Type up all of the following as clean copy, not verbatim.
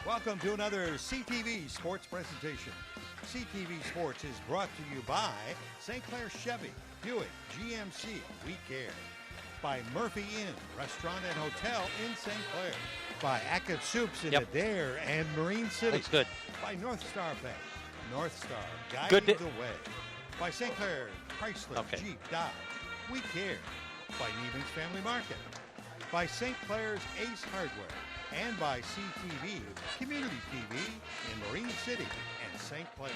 Welcome to another CTV Sports presentation. CTV Sports is brought to you by St. Clair Chevy, Buick, GMC, We Care. By Murphy Inn, Restaurant and Hotel in St. Clair. By Ackett Soups in Adair and Marine City. That's good. By North Star Bank, North Star, guiding the way. By St. Clair Chrysler, Jeep, Dodge, We Care. By Neiman's Family Market. By St. Clair's Ace Hardware. And by CTV, Community TV in Marine City and St. Clair.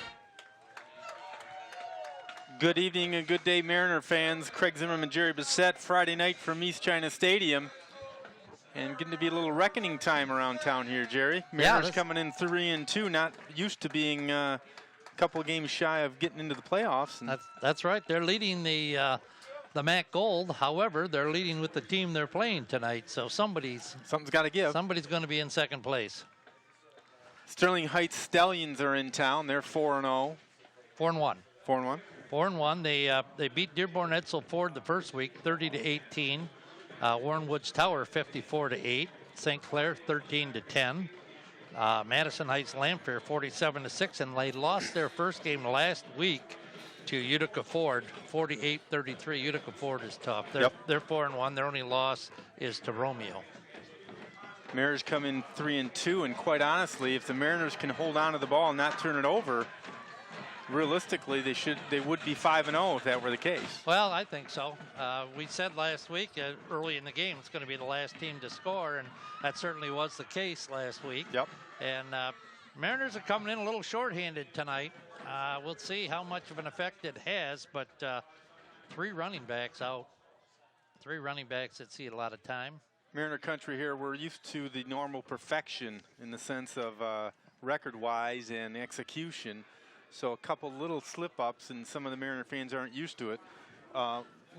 Good evening and good day, Mariner fans. Craig Zimmerman, Jerry Bissett, Friday night from East China Stadium. And getting to be a little reckoning time around town here, Jerry. Mariners coming in 3-2, not used to being a couple of games shy of getting into the playoffs. And that's right. They're leading the MAC Gold. However, they're leading with the team they're playing tonight, so something's got to give. Somebody's going to be in second place. Sterling Heights Stallions are in town. They're 4-0. 4-1. 4-1. 4-1. They beat Dearborn Edsel Ford the first week, 30-18. Warren Woods Tower, 54-8. St. Clair, 13-10. Madison Heights Lamphere, 47-6, and they lost their first game last week to Utica Ford, 48-33. Utica Ford is tough. They're 4-1. Their only loss is to Romeo. Mariners come in 3-2, and quite honestly, if the Mariners can hold on to the ball and not turn it over, realistically, they would be 5-0 if that were the case. Well, I think so. We said last week, early in the game, it's going to be the last team to score, and that certainly was the case last week. Yep. And Mariners are coming in a little shorthanded tonight. We'll see how much of an effect it has, but 3 running backs out. 3 running backs that see a lot of time. Mariner country here, we're used to the normal perfection in the sense of record-wise and execution. So a couple little slip-ups, and some of the Mariner fans aren't used to it.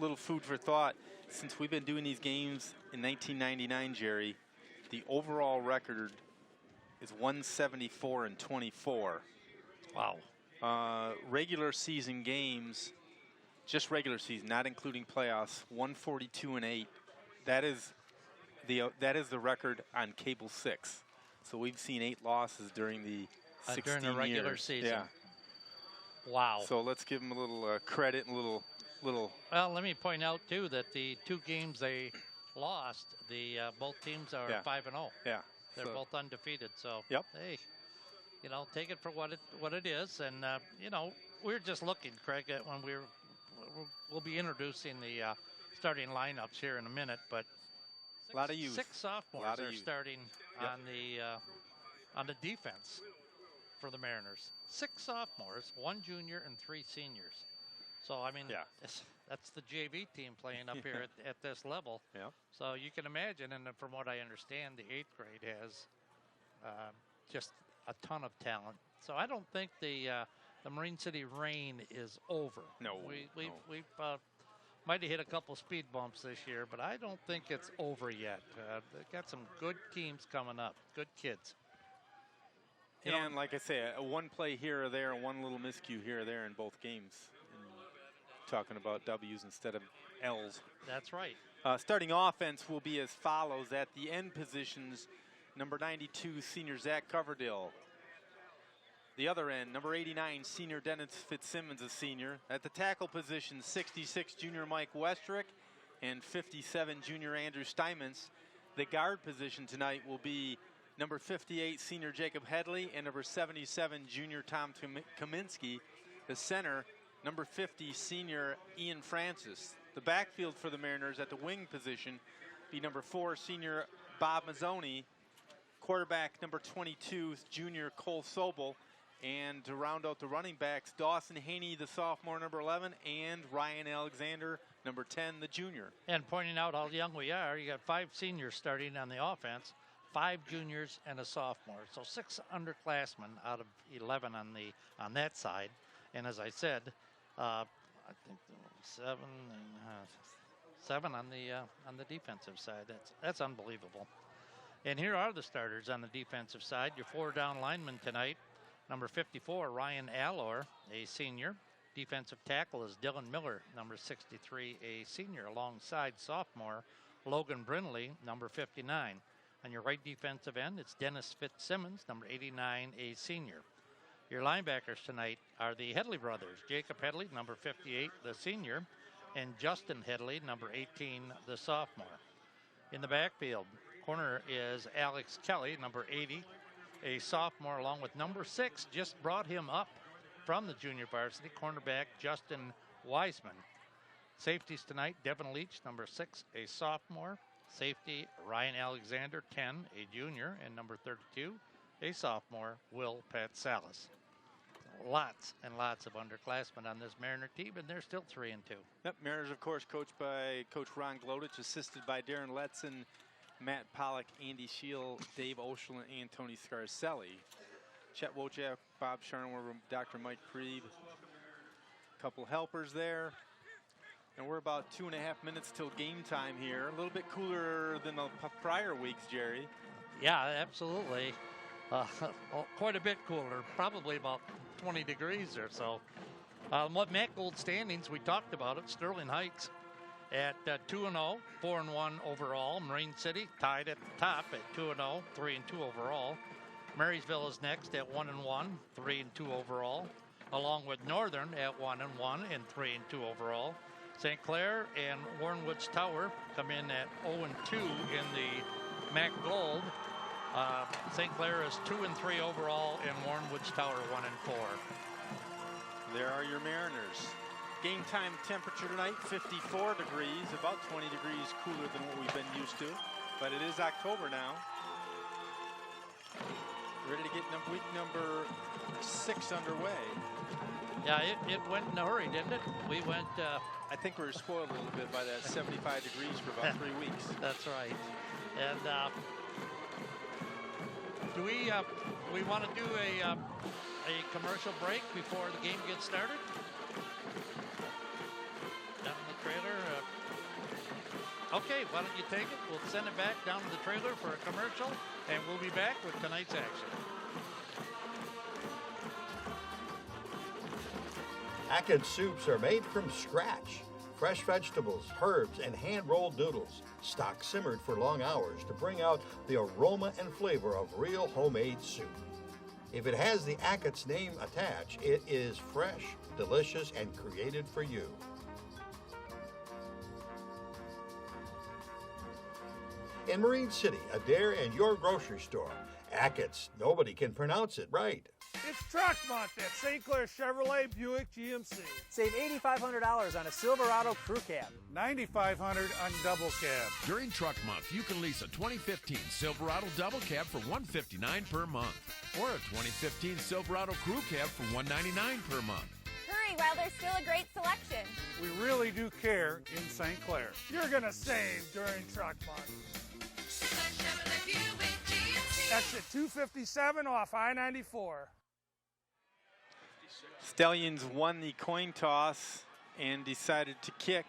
Little food for thought. Since we've been doing these games in 1999, Jerry, the overall record is 174-24. Wow. Regular season games, just regular season, not including playoffs, 142-8. That is the record on Cable 6. So we've seen 8 losses during the 16 during the regular years. season. Yeah. Wow. So let's give them a little credit and a little. Well, let me point out too that the 2 games they lost, both teams are 5-0. Yeah. They're both undefeated. So hey, take it for what it is. And we're just looking, Craig, at when we'll be introducing the starting lineups here in a minute. But a lot of youth. 6 sophomores are starting on the defense for the Mariners. 6 sophomores, 1 junior, and 3 seniors. So, I mean, that's the JV team playing up here at this level. Yeah. So you can imagine, and from what I understand, the 8th grade has just a ton of talent. So I don't think the Marine City reign is over. No. We've might have hit a couple speed bumps this year, but I don't think it's over yet. They've got some good teams coming up, good kids. And like I say, one play here or there, and one little miscue here or there in both games. And talking about W's instead of L's. That's right. Starting offense will be as follows. At the end positions, number 92, senior Zach Coverdale. The other end, number 89, senior Dennis Fitzsimmons, a senior. At the tackle position, 66, junior Mike Westrick, and 57, junior Andrew Steinmetz. The guard position tonight will be number 58, senior Jacob Headley, and number 77, junior Tom Kaminsky. The center, number 50, senior Ian Francis. The backfield for the Mariners at the wing position be number 4, senior Bob Mazzoni. Quarterback, number 22, junior Cole Sobel. And to round out the running backs, Dawson Haney, the sophomore, number 11, and Ryan Alexander, number 10, the junior. And pointing out how young we are, you got 5 seniors starting on the offense, 5 juniors, and a sophomore. So 6 underclassmen out of 11 on that side. And as I said, I think 7 on the defensive side. That's unbelievable. And here are the starters on the defensive side. Your 4 down linemen tonight. Number 54, Ryan Allor, a senior. Defensive tackle is Dylan Miller, number 63, a senior, alongside sophomore Logan Brindley, number 59. On your right defensive end, it's Dennis Fitzsimmons, number 89, a senior. Your linebackers tonight are the Headley brothers, Jacob Headley, number 58, the senior, and Justin Headley, number 18, the sophomore. In the backfield, corner is Alex Kelly, number 80, a sophomore, along with number 6, just brought him up from the junior varsity, cornerback Justin Wiseman. Safeties tonight, Devin Leach, number 6, a sophomore. Safety, Ryan Alexander, 10, a junior, and number 32, a sophomore, Will Patsalis. Lots and lots of underclassmen on this Mariner team, and they're still 3-2. Yep, Mariners, of course, coached by Coach Ron Glodich, assisted by Darren Letson, Matt Pollock, Andy Scheel, Dave Oshel, and Tony Scarcelli. Chet Wojak, Bob Sharnwer, Dr. Mike Krieb. A couple helpers there. And we're about 2.5 minutes till game time here. A little bit cooler than the prior weeks, Jerry. Yeah, absolutely. Quite a bit cooler, probably about 20 degrees or so. What Matt Gold standings, we talked about it. Sterling Heights at 2-0, 4-1 overall. Marine City tied at the top at 2-0, 3-2 overall. Marysville is next at 1-1, 3-2 overall, along with Northern at 1-1 and 3-2 overall. St. Clair and Warren Woods Tower come in at 0-2 in the MAC Gold. St. Clair is 2-3 overall, and Warren Woods Tower 1-4. There are your Mariners. Game time temperature tonight, 54 degrees, about 20 degrees cooler than what we've been used to. But it is October now. Ready to get week number 6 underway. Yeah, it went in a hurry, didn't it? We went... I think we were spoiled a little bit by that 75 degrees for about 3 weeks. That's right. And do we want to do a commercial break before the game gets started? Down in the trailer. Okay, why don't you take it? We'll send it back down to the trailer for a commercial, and we'll be back with tonight's action. Hackett's soups are made from scratch. Fresh vegetables, herbs, and hand-rolled noodles. Stock simmered for long hours to bring out the aroma and flavor of real homemade soup. If it has the Hackett's name attached, it is fresh, delicious, and created for you. In Marine City, Adair, and your grocery store, Hackett's, nobody can pronounce it right. It's Truck Month at St. Clair Chevrolet Buick GMC. Save $8,500 on a Silverado Crew Cab. $9,500 on double cab. During Truck Month, you can lease a 2015 Silverado Double Cab for $159 per month, or a 2015 Silverado Crew Cab for $199 per month. Hurry while there's still a great selection. We really do care in St. Clair. You're going to save during Truck Month. Exit 257 off I-94. Stallions won the coin toss and decided to kick.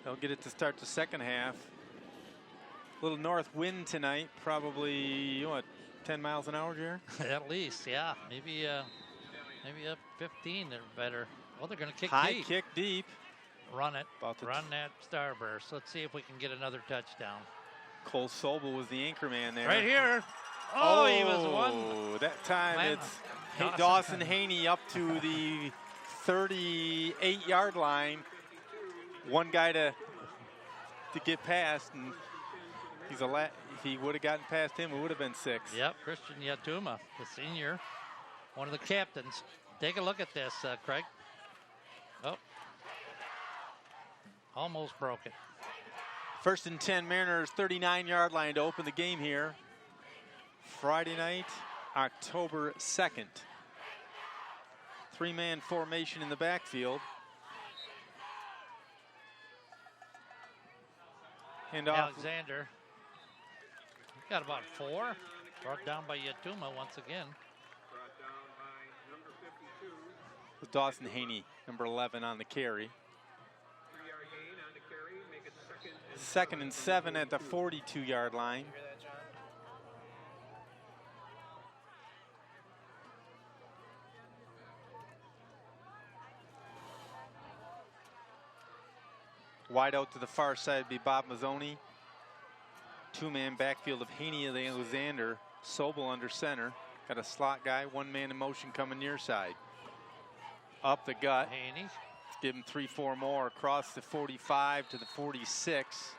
They'll get it to start the second half. A little north wind tonight, probably, what, 10 miles an hour, Jerry? At least, yeah. Maybe up 15 or better. Well, they're going to kick high deep. Kick deep. Run it. Run that starburst. Let's see if we can get another touchdown. Cole Sobel was the anchor man there. Right here. Oh, he was one. That time it's Dawson Haney up to the 38-yard line. One guy to get past, and he's if he would have gotten past him, it would have been 6. Yep, Christian Yatuma, the senior, one of the captains. Take a look at this, Craig. Oh, almost broke it. 1st and 10, Mariners 39-yard line to open the game here. Friday night, October 2nd. 3-man formation in the backfield. And Alexander got about 4. Brought down by Yatuma once again. With Dawson Haney, number 11 on the carry. 2nd and 7 at the 42-yard line. Wide out to the far side would be Bob Mazzoni. Two-man backfield of Haney and Alexander. Sobel under center. Got a slot guy, one man in motion coming near side. Up the gut. Haney. Give him 3-4 more across the 45 to the 46.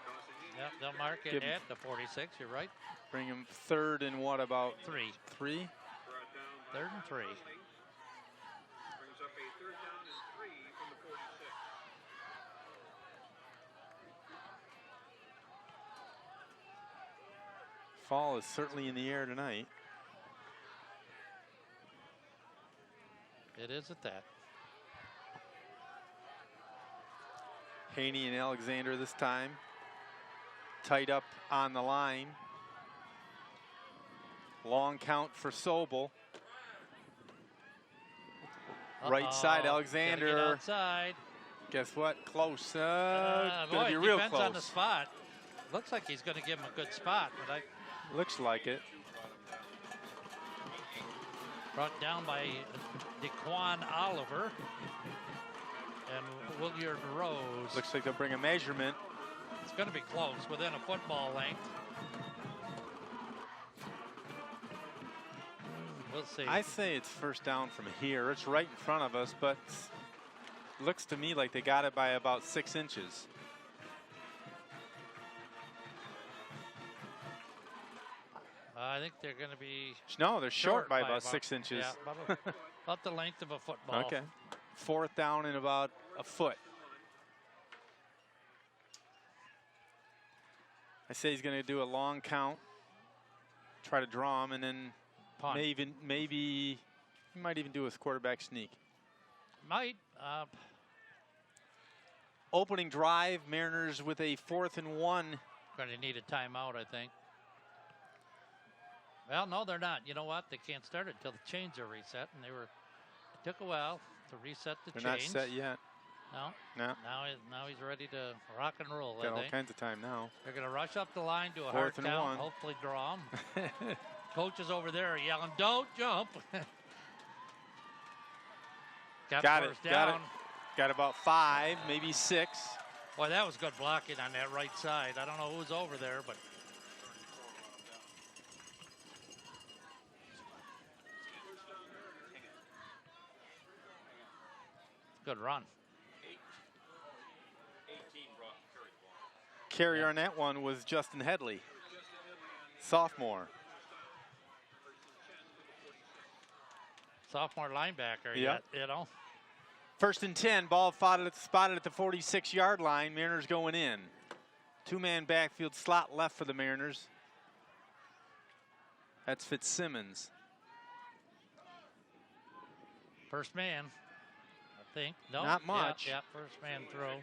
Yep, they'll mark it at the 46. You're right. Bring him third and what about 3? 3? Third and 3. Fall is certainly in the air tonight. It is at that. Haney and Alexander this time. Tight up on the line. Long count for Sobel. Right side, Alexander. Get outside. Guess what? Close. Boy, gonna be real depends close. on the spot. Looks like he's going to give him a good spot, but Looks like it. brought down by DeQuan Oliver and Williard Rose. Looks like they'll bring a measurement. It's going to be close, within a football length. We'll see. I say it's first down from here. It's right in front of us, but looks to me like they got it by about 6 inches. I think they're going to be No, they're short by about about 6 inches. Yeah, about the length of a football. Okay. Fourth down and about a foot. I say he's going to do a long count, try to draw him, and then Punt. maybe he might even do his quarterback sneak. Might. Opening drive, Mariners with a 4th and 1. Going to need a timeout, I think. Well, no, they're not. You know what? They can't start it until the chains are reset, and it took a while to reset the They're chains. not set yet. No. No. Now he's ready to rock and roll. Got I all think kinds of time now. they're going to rush up the line, do a 4th hard and count, 1. hopefully draw him. Coaches over there are yelling, "Don't jump!" Got it. first Got down. it. Got about 5, maybe 6. Boy, that was good blocking on that right side. I don't know who's over there, but good run. Carrier on that one was Justin Headley, sophomore. Sophomore linebacker, Yep. you know. 1st and 10, ball spotted at the 46-yard line. Mariners going in. Two-man backfield slot left for the Mariners. That's Fitzsimmons. First man, I think. No, Not much. Yeah, first man throw.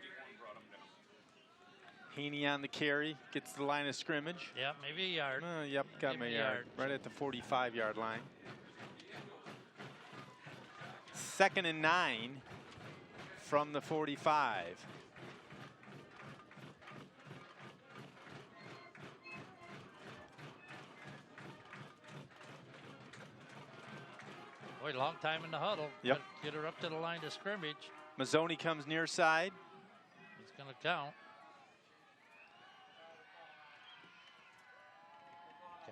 Haney on the carry, gets to the line of scrimmage. Yeah, maybe a yard. Yep, got Maybe my a yard. Right at the 45-yard line. 2nd and 9 from the 45. Boy, long time in the huddle. Yep. Get her up to the line of scrimmage. Mazzoni comes near side. It's going to count.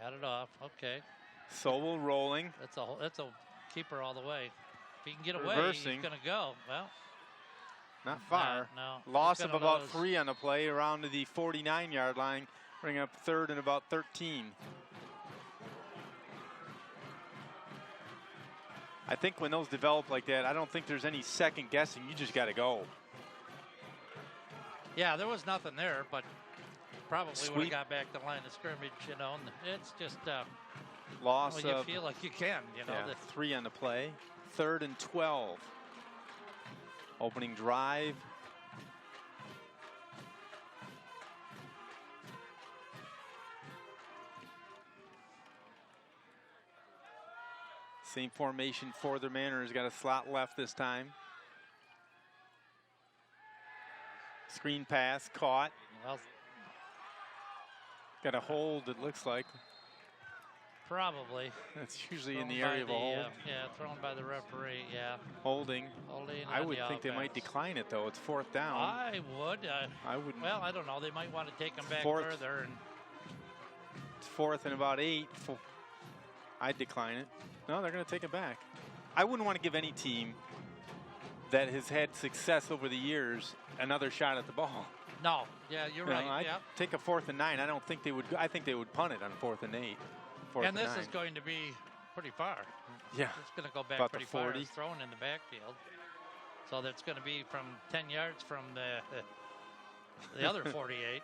Got it off. Okay. Sobel rolling. That's a keeper all the way. If he can get away, Reversing. he's going to go. Well, Not far. no. Loss He's of gonna about lose. 3 on the play, around to the 49-yard line. Bring up 3rd and about 13. I think when those develop like that, I don't think there's any second guessing. You just got to go. Yeah, there was nothing there, but probably would Sweep. have got back to the line of scrimmage, you know. And it's just, Loss well, you of feel like you can, you know. yeah, 3 on the play. 3rd and 12. Opening drive. Same formation for the Mariners. Got a slot left this time. Screen pass caught. Well, Got a hold, it looks like. probably. That's usually in Thrown the by area of a hold. yeah, thrown by the referee, yeah. Holding. Holding I on would the think they might offense. decline it, though. It's 4th down. I would. I wouldn't. Well, I don't know. They might want to take him back 4th. further. And 4th and about 8. I'd decline it. No, they're going to take it back. I wouldn't want to give any team that has had success over the years another shot at the ball. No, yeah, you're right. I'd Yep. take a 4th and 9. I don't think they would. I think they would punt it on 4th and 8. And this is going to be pretty far. Yeah. It's going to go back About pretty the far. 40. It's thrown in the backfield. So that's going to be from 10 yards from the other 48.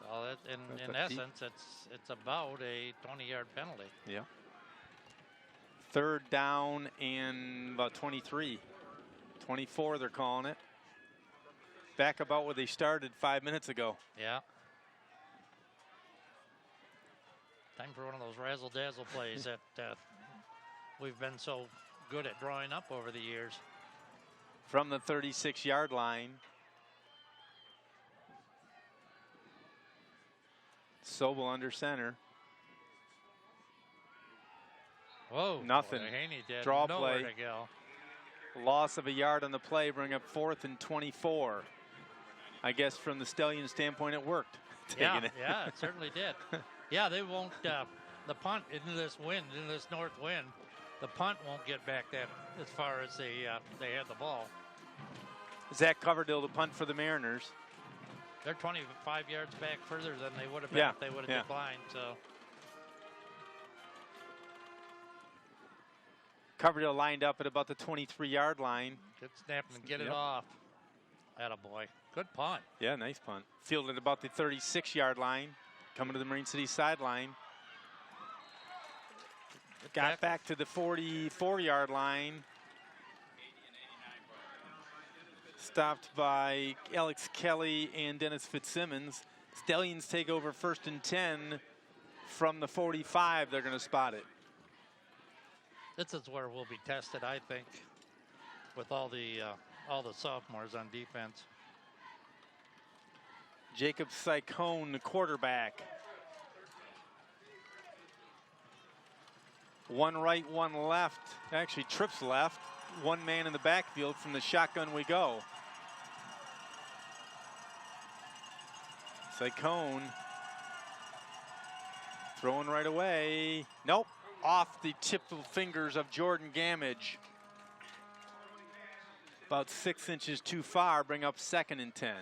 So that, in essence, it's about a 20-yard penalty. Yeah. 3rd down and about 23. 24, they're calling it. Back about where they started 5 minutes ago. Yeah. Time for one of those razzle-dazzle plays that we've been so good at drawing up over the years. From the 36-yard line. Sobel under center. Whoa. Nothing. Haney did Draw nowhere play. to go. Loss of a yard on the play, bring up 4th and 24. I guess from the Stallion standpoint, it worked. Yeah, It. yeah, it certainly did. Yeah, they won't, the punt into this wind, into this north wind, the punt won't get back that as far as they had the ball. Zach Coverdale to punt for the Mariners. They're 25 yards back further than they would have been Yeah, if they would have yeah. declined. So Coverdale lined up at about the 23-yard line. good snap and get it Yep. off. Attaboy. Good punt. Yeah, nice punt. Fielded about the 36-yard line. Coming to the Marine City sideline. Got back to the 44-yard line. Stopped by Alex Kelly and Dennis Fitzsimmons. Stallions take over 1st and 10 from the 45. They're going to spot it. This is where we'll be tested, I think, with all the sophomores on defense. Jacob Sycone, the quarterback. One right, one left. Actually, trips left. One man in the backfield. From the shotgun we go. Sycone throwing right away. Nope. Off the tipped fingers of Jordan Gamage. About 6 inches too far. Bring up 2nd and 10.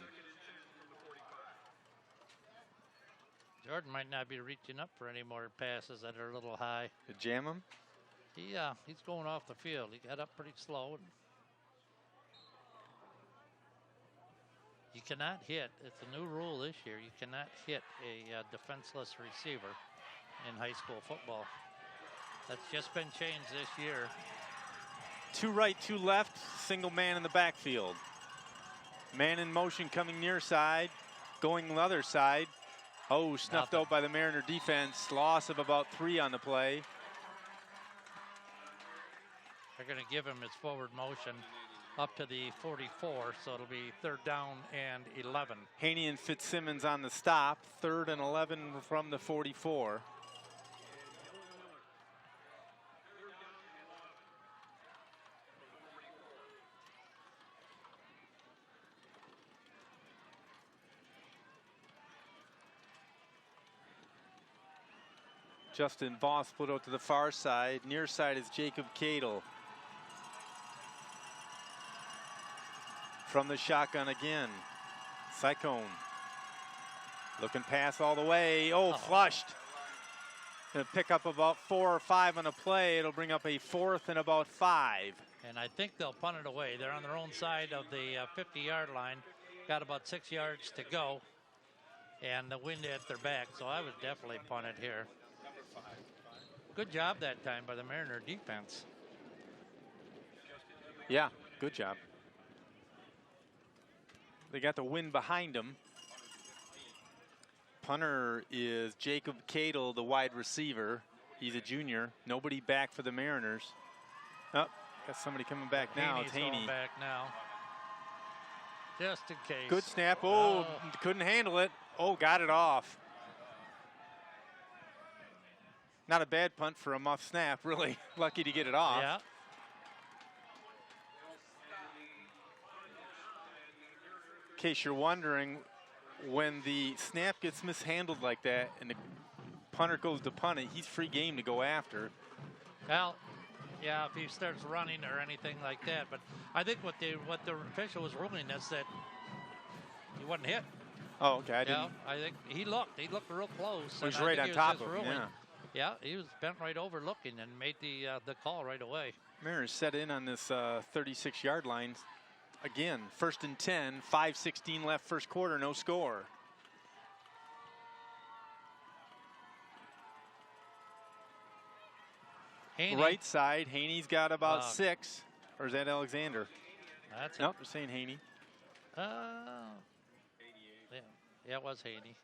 Jordan might not be reaching up for any more passes that are a little high. To jam him? He's going off the field. He got up pretty slow. You cannot hit. It's a new rule this year. You cannot hit a defenseless receiver in high school football. That's just been changed this year. 2 right, 2 left. Single man in the backfield. Man in motion coming near side. Going the other side. Oh, snuffed out by the Mariner defense. Loss of about 3 on the play. They're going to give him his forward motion up to the 44, so it'll be 3rd down and 11. Haney and Fitzsimmons on the stop. 3rd and 11 from the 44. Justin Voss split out to the far side. Near side is Jacob Cadle. From the shotgun again. Sycone. Looking pass all the way. Oh, flushed. Gonna pick up about 4 or 5 on a play. It'll bring up a 4th and about 5. And I think they'll punt it away. They're on their own side of the 50-yard line. Got about 6 yards to go. And the wind at their back, so I would definitely punt it here. Good job that time by the Mariner defense. Yeah, good job. They got the wind behind them. Punter is Jacob Cadle, the wide receiver. He's a junior. Nobody back for the Mariners. Oh, got somebody coming back now. It's Haney. Going back now. Just in case. Good snap. Oh, couldn't handle it. Oh, got it off. Not a bad punt for a muff snap, really. Lucky to get it off. Yeah. In case you're wondering, when the snap gets mishandled like that and the punter goes to punt it, he's free game to go after. Well, yeah, if he starts running or anything like that. But I think what the official was ruling is that he wasn't hit. Oh, okay. I didn't. Yeah, I think he looked real close. He was right on top of him. Yeah. Yeah, he was bent right over looking and made the call right away. Mariners set in on this 36-yard line. Again, 1st and 10, 5:16 left first quarter, no score. Haney. Right side, Haney's got about 6. Or is that Alexander? That's nope, they're saying Haney. Yeah, it was Haney.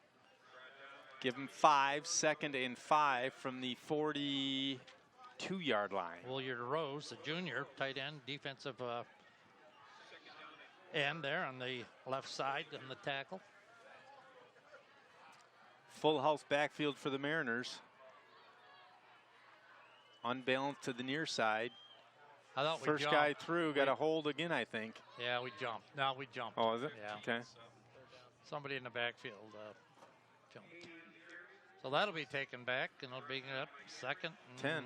Give him 5, 2nd and 5 from the 42-yard line. Williard Rose, the junior tight end, defensive end there on the left side and the tackle. Full house backfield for the Mariners. Unbalanced to the near side. I thought we First jumped. guy through, got a hold again, I think. Yeah, we jumped. No, we jumped. Oh, is it? Yeah. Okay. Somebody in the backfield jumped. So that'll be taken back, and it'll be up 2nd. 10.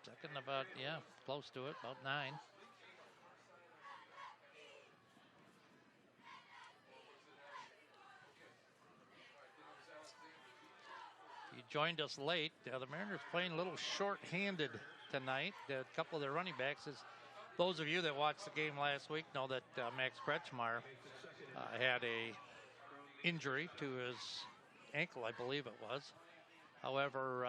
2nd about, yeah, close to it, about 9. You joined us late. The Mariners playing a little short-handed tonight. A couple of their running backs, as those of you that watched the game last week know that Max Kretschmar had a injury to his ankle, I believe it was. However,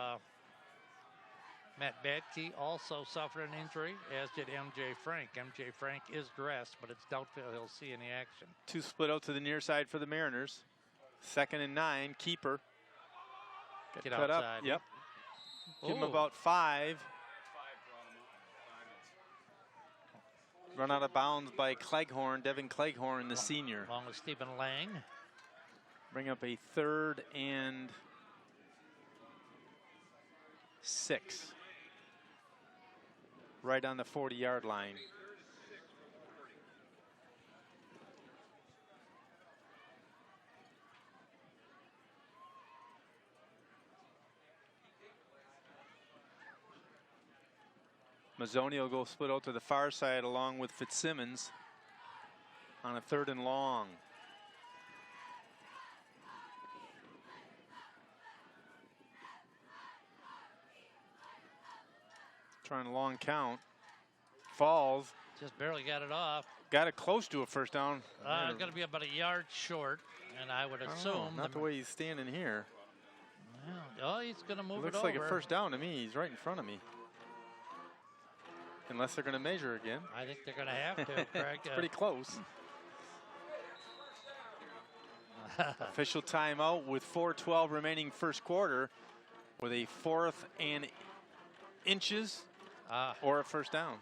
Matt Badke also suffered an injury, as did M.J. Frank. M.J. Frank is dressed, but it's doubtful he'll see any action. 2 split out to the near side for the Mariners. 2nd and 9, keeper. Get cut outside. Up. Yep. Give him Ooh. about 5. Run out of bounds by Cleghorn, Devin Cleghorn, the senior. Along with Stephen Lang. Bring up a 3rd and 6. Right on the 40-yard line. Mazzoni will go split out to the far side along with Fitzsimmons on a 3rd and long. Trying a long count. Falls. Just barely got it off. Got it close to a first down. It's going to be about a yard short, and I would assume. Not the way he's standing here. Oh, he's going to move it over. Looks like a first down to me. He's right in front of me. Unless they're going to measure again. I think they're going to have to, Craig. It's pretty close. Official timeout with 4:12 remaining first quarter with a 4th and inches or a first down.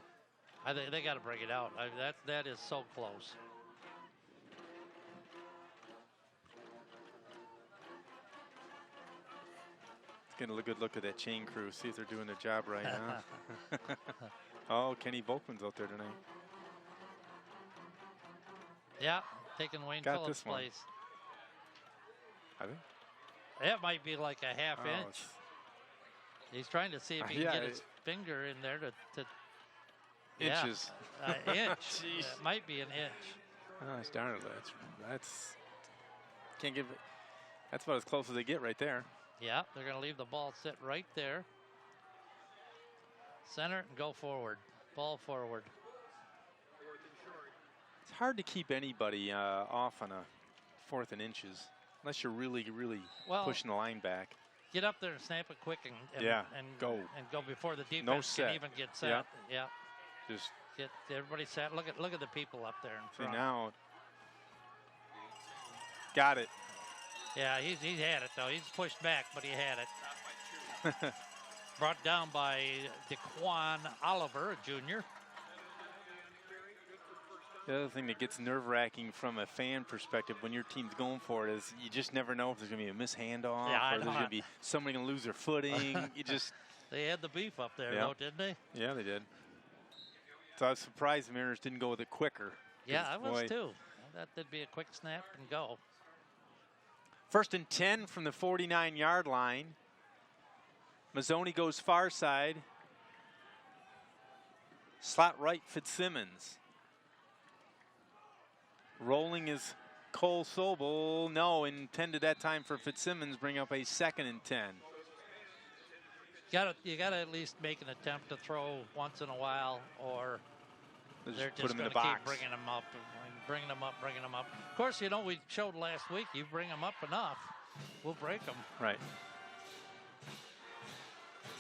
I think they got to break it out. That is so close. Getting a good look at that chain crew, see if they're doing their job right now. Oh, Kenny Volkman's out there tonight. Yeah, taking Wayne Got Phillips' this one. place. I think. That might be like a half inch. He's trying to see if he can get his finger in there to inches. Yeah, inch. It might be an inch. Oh, it's darn it. That's can't give it. That's about as close as they get right there. Yeah, they're going to leave the ball sit right there. Center and go forward. Ball forward. It's hard to keep anybody off on a 4th and inches unless you're really, really pushing the line back. Get up there and snap it quick and go before the defense can even get set. Yep. Yeah. Just get everybody set. Look at the people up there in front. See now. Got it. Yeah, he had it though. He's pushed back, but he had it. Brought down by DeQuan Oliver, a junior. The other thing that gets nerve-wracking from a fan perspective when your team's going for it is you just never know if there's going to be a mishand-off or there's going to be somebody going to lose their footing. They had the beef up there, though, didn't they? Yeah, they did. So I was surprised the Mariners didn't go with it quicker. Yeah, I was too. I thought there'd be a quick snap and go. First and 10 from the 49-yard line. Mazzoni goes far side. Slot right, Fitzsimmons. Rolling is Cole Sobel. No, intended that time for Fitzsimmons. Bring up a 2nd and 10. You gotta at least make an attempt to throw once in a while, or they're put just him in going the to keep box. bringing them up, bringing them up, bringing them up. Of course, you know, we showed last week, you bring them up enough, we'll break them. Right.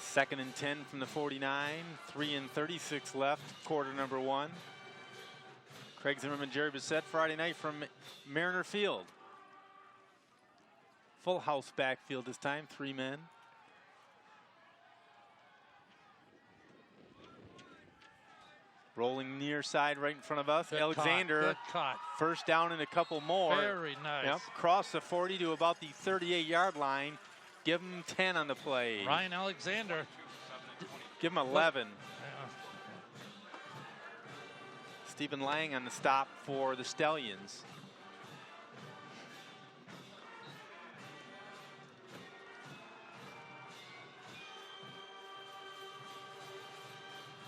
2nd and 10 from the 49. 3:36 left, quarter number 1. Craig Zimmerman, Jerry Bissett, Friday night from Mariner Field. Full house backfield this time, 3 men. Rolling near side right in front of us. Good Alexander, Good caught. first down and a couple more. Very nice. Yep, cross the 40 to about the 38-yard line. Give him 10 on the play. Ryan Alexander. Give him 11. Stephen Lang on the stop for the Stallions.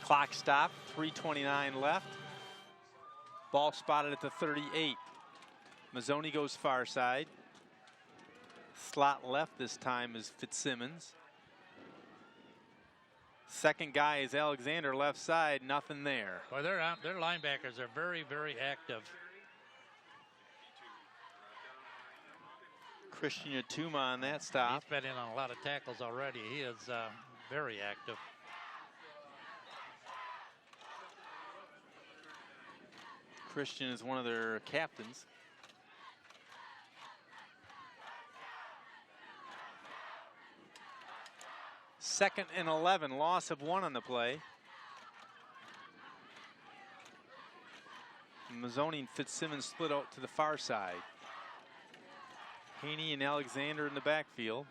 Clock stopped, 3:29 left. Ball spotted at the 38. Mazzoni goes far side. Slot left this time is Fitzsimmons. Second guy is Alexander left side, nothing there. Well, their linebackers are very, very active. Christian Yatuma on that stop. He's been in on a lot of tackles already. He is very active. Christian is one of their captains. Second and 11, loss of 1 on the play. Mazzoni and Fitzsimmons split out to the far side. Haney and Alexander in the backfield.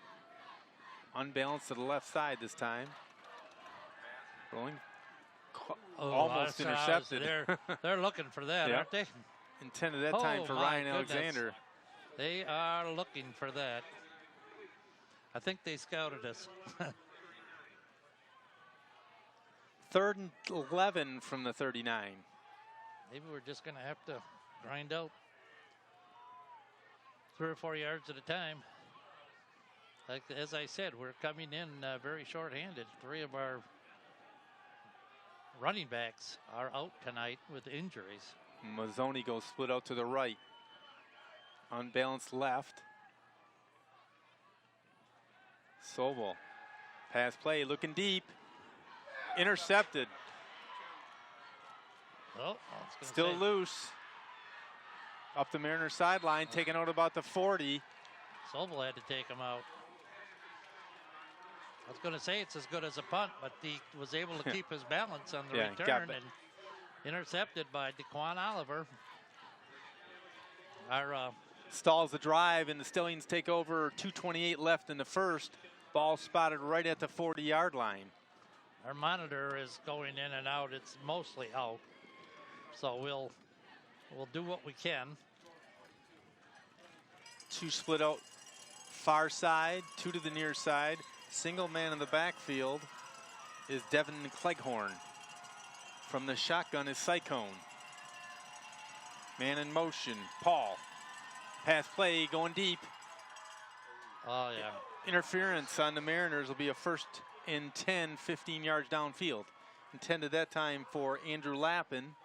Unbalanced to the left side this time. Rolling. Almost intercepted. They're looking for that, Yep. aren't they? Intended that time for my Ryan goodness. Alexander. They are looking for that. I think they scouted us. 3rd and 11 from the 39. Maybe we're just going to have to grind out 3 or 4 yards at a time. Like as I said, we're coming in very short-handed. 3 of our running backs are out tonight with injuries. Mazzoni goes split out to the right. Unbalanced left. Sobel. Pass play, looking deep. Intercepted. Oh, still loose. Up the Mariner sideline, taken out about the 40. Sobel had to take him out. I was going to say it's as good as a punt, but he was able to keep his balance on the return and intercepted by DeQuan Oliver. Our stalls the drive, and the Stallions take over. 2:28 left in the first. Ball spotted right at the 40-yard line. Our monitor is going in and out. It's mostly out. So we'll do what we can. 2 split out far side, 2 to the near side. Single man in the backfield is Devin Cleghorn. From the shotgun is Sycone. Man in motion, Paul. Pass play going deep. Oh, yeah. Interference on the Mariners will be a 1st and 10, 15 yards downfield. Intended that time for Andrew Lappin.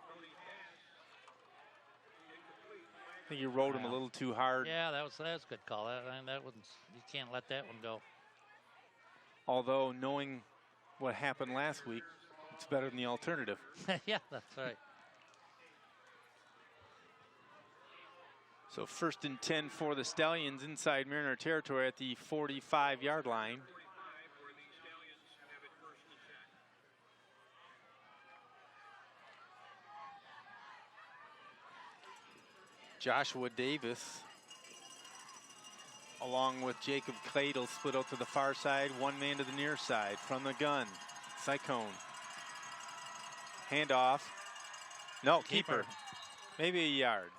I think you rode him a little too hard. Yeah, that was a good call. That wasn't, you can't let that one go. Although knowing what happened last week, it's better than the alternative. Yeah, that's right. So 1st and 10 for the Stallions inside Mariner territory at the 45-yard line. Joshua Davis, along with Jacob Cladle, split out to the far side, 1 man to the near side from the gun. Sycone. Handoff. No, keeper. Maybe a yard.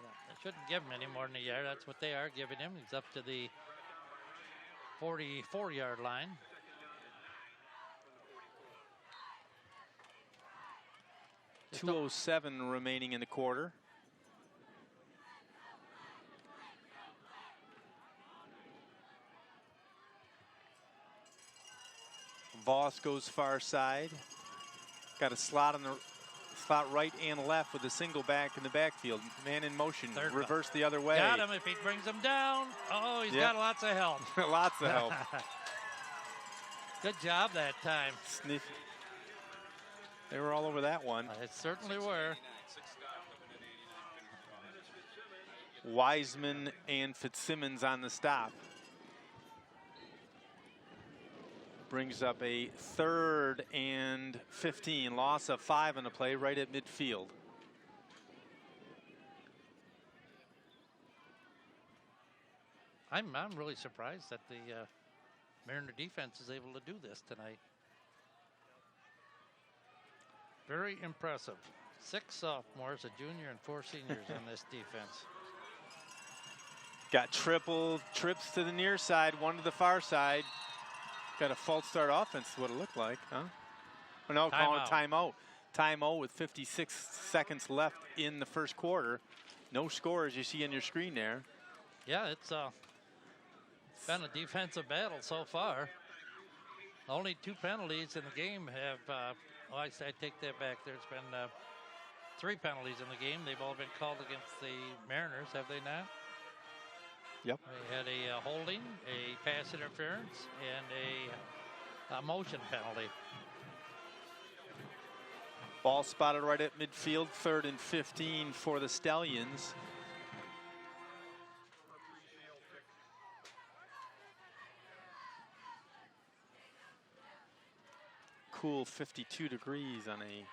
Yeah, it Shouldn't give him any more than a yard. That's what they are giving him. He's up to the 44-yard line. .207 remaining in the quarter. Voss goes far side. Got a slot on the slot right and left with a single back in the backfield. Man in motion. Reverse the other way. Got him if he brings him down. Oh, he's got lots of help. Lots of help. Good job that time. Sniff. They were all over that one. It certainly were. Wiseman and Fitzsimmons on the stop. Brings up a 3rd and 15. Loss of 5 on the play right at midfield. I'm really surprised that the Mariner defense is able to do this tonight. Very impressive. 6 sophomores, a junior, and 4 seniors on this defense. Got triple trips to the near side, 1 to the far side. Got a false start offense, is what it looked like, huh? Oh, no, calling a timeout. Timeout with 56 seconds left in the first quarter. No score, as you see on your screen there. Yeah, it's been a defensive battle so far. Only 2 penalties in the game have, I take that back. There's been 3 penalties in the game. They've all been called against the Mariners, have they not? Yep. We had a holding, a pass interference, and a motion penalty. Ball spotted right at midfield, 3rd and 15 for the Stallions. Cool 52 degrees on a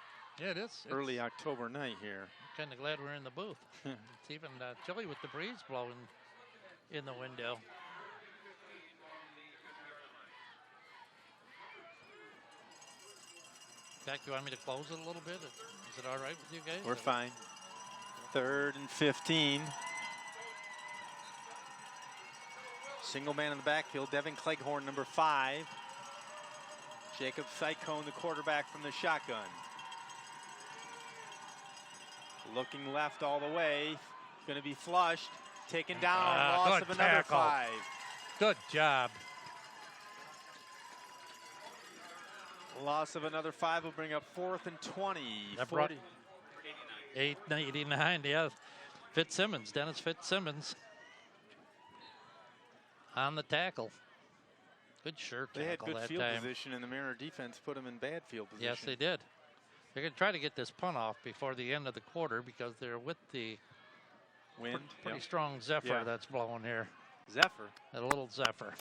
it is. early October night here. I'm kind of glad we're in the booth. It's even chilly with the breeze blowing in the window. Jack, you want me to close it a little bit? Is it all right with you guys? We're fine. 3rd and 15. Single man in the backfield, Devin Cleghorn, number 5. Jacob Sycone, the quarterback from the shotgun. Looking left all the way. Going to be flushed. Taken down. Loss of another 5. Good job. Loss of another 5 will bring up 4th and 20. That brought 889, yeah. Fitzsimmons, Dennis Fitzsimmons on the tackle. Good shirt tackle. They had good that field time. position, and the Mariner defense put them in bad field position. Yes, they did. They're going to try to get this punt off before the end of the quarter because they're with the wind. Pretty strong zephyr that's blowing here. Zephyr. A little zephyr.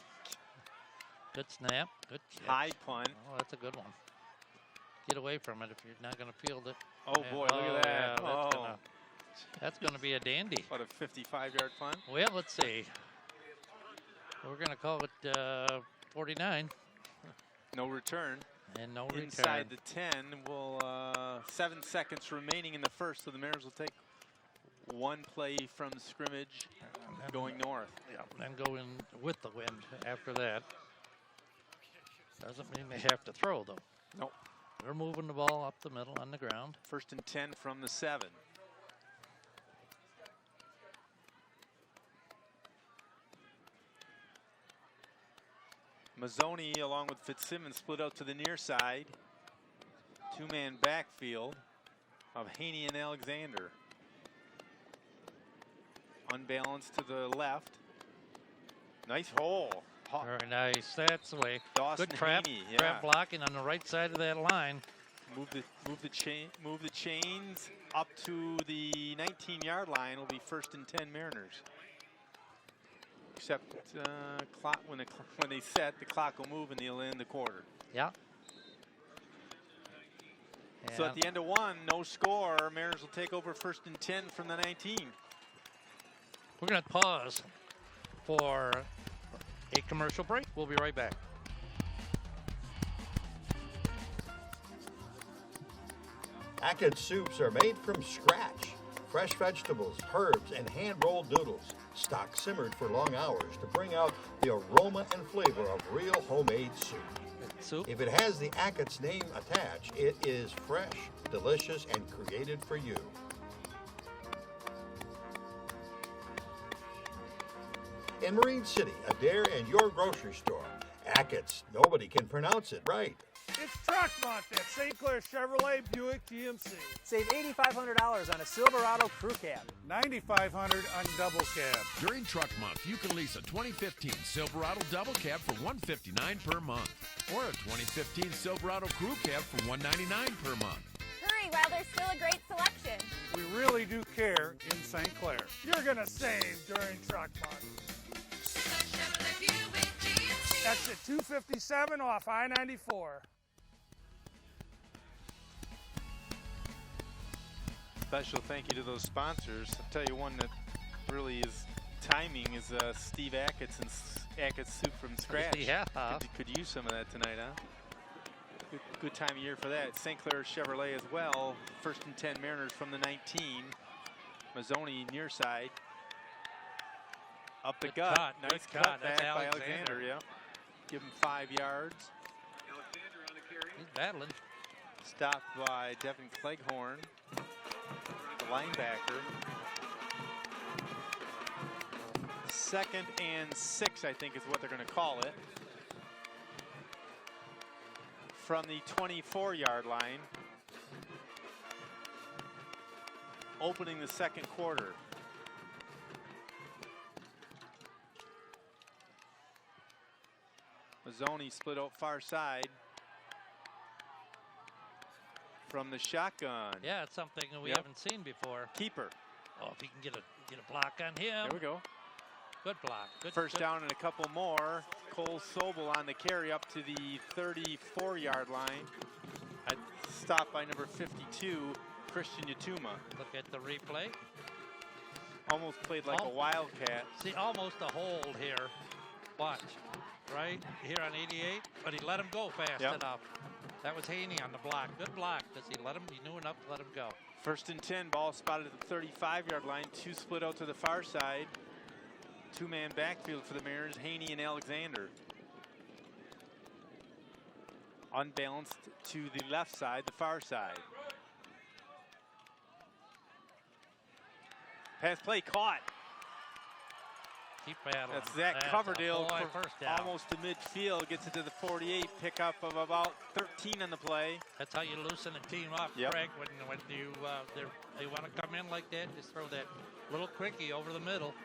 Good snap. Good catch. High punt. Oh, that's a good one. Get away from it if you're not going to field it. Oh, boy, look at that. Yeah, that's gonna be a dandy. What, a 55-yard punt? Well, let's see. We're going to call it 49. No return. And no return. Inside the 10. 7 seconds remaining in the first, so the Mariners will take 1 play from scrimmage going north. Yeah, and go in with the wind after that. Doesn't mean they have to throw, though. Nope. They're moving the ball up the middle on the ground. 1st and 10 from the 7. Mazzoni, along with Fitzsimmons, split out to the near side. 2-man backfield of Haney and Alexander. Unbalanced to the left. Nice hole. Very nice. That's the way. Dawson Good trap. Haney, Trap blocking on the right side of that line. Move the chains up to the 19-yard line. It'll be 1st and 10 Mariners. Except clock when they set, the clock will move and they'll end the quarter. Yeah. So at the end of 1, no score. Mariners will take over 1st and 10 from the 19. We're going to pause for a commercial break. We'll be right back. Hackett soups are made from scratch. fresh vegetables, herbs, and hand-rolled noodles, stock simmered for long hours to bring out the aroma and flavor of real homemade soup. If it has the Ackett's name attached, it is fresh, delicious, and created for you. In Marine City, Adair, and your grocery store, Ackett's. Nobody can pronounce it right. It's Truck Month at St. Clair Chevrolet Buick GMC. Save $8,500 on a Silverado Crew Cab. $9,500 on double cab. During Truck Month, you can lease a 2015 Silverado Double Cab for $159 per month, or a 2015 Silverado Crew Cab for $199 per month. Hurry while there's still a great selection. We really do care in St. Clair. You're going to save during Truck Month. Exit 257 off I-94. Special thank you to those sponsors. I'll tell you one that really is timing is Steve Ackett's and Ackett's Soup from Scratch. Yeah. Could use some of that tonight, huh? Good time of year for that. St. Clair Chevrolet as well. First and 10 Mariners from the 19. Mazzoni near side. Up the gut. Nice cut back by Alexander. Yep. Give him 5 yards. Alexander on the carry. He's battling. Stopped by Devin Cleghorn, the linebacker. 2nd and 6, I think is what they're going to call it. From the 24-yard line. Opening the second quarter. Mazzoni split out far side from the shotgun. Yeah, it's something that we haven't seen before. Keeper. Oh, if he can get a block on him. There we go. Good block. First down and a couple more. Cole Sobel on the carry up to the 34-yard line. Stopped by number 52, Christian Yatuma. Look at the replay. Almost played like a wildcat. See, almost a hold here. Watch. Right here on 88, but he let him go fast enough. That was Haney on the block. Good block because he knew enough to let him go. 1st and 10, ball spotted at the 35-yard line. 2 split out to the far side. 2-man backfield for the Mariners, Haney and Alexander. Unbalanced to the left side, the far side. Pass play caught. Keep battling. That's Zach Coverdale almost to midfield. Gets it to the 48. Pickup of about 13 on the play. That's how you loosen a team up, Craig. When you they want to come in like that, just throw that little quickie over the middle.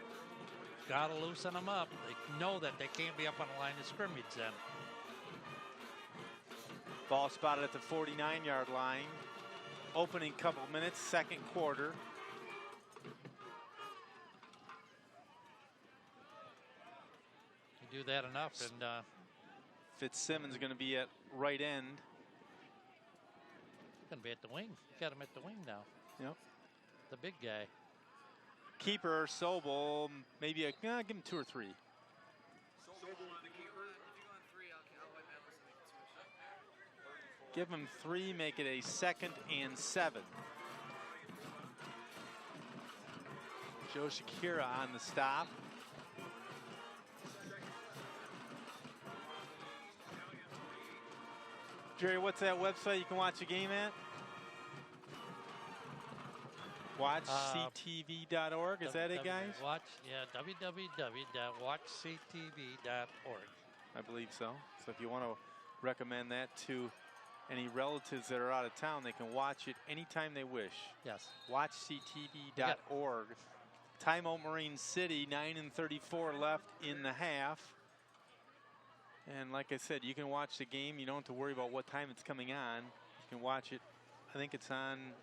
Got to loosen them up. They know that they can't be up on the line of scrimmage then. Ball spotted at the 49-yard line. Opening couple minutes, second quarter. Do that enough, and Fitzsimmons going to be at right end. Going to be at the wing. You got him at the wing now. Yep. The big guy. Keeper Sobel, maybe give him 2 or 3. Give him 3, make it a 2nd and 7. Joe Shakira on the stop. Jerry, what's that website you can watch a game at? WatchCTV.org. Is that it, guys? www.watchctv.org. I believe so. So if you want to recommend that to any relatives that are out of town, they can watch it anytime they wish. Yes. WatchCTV.org. Timeout Marine City, 9:34 left in the half. And like I said, you can watch the game. You don't have to worry about what time it's coming on. You can watch it. I think it's on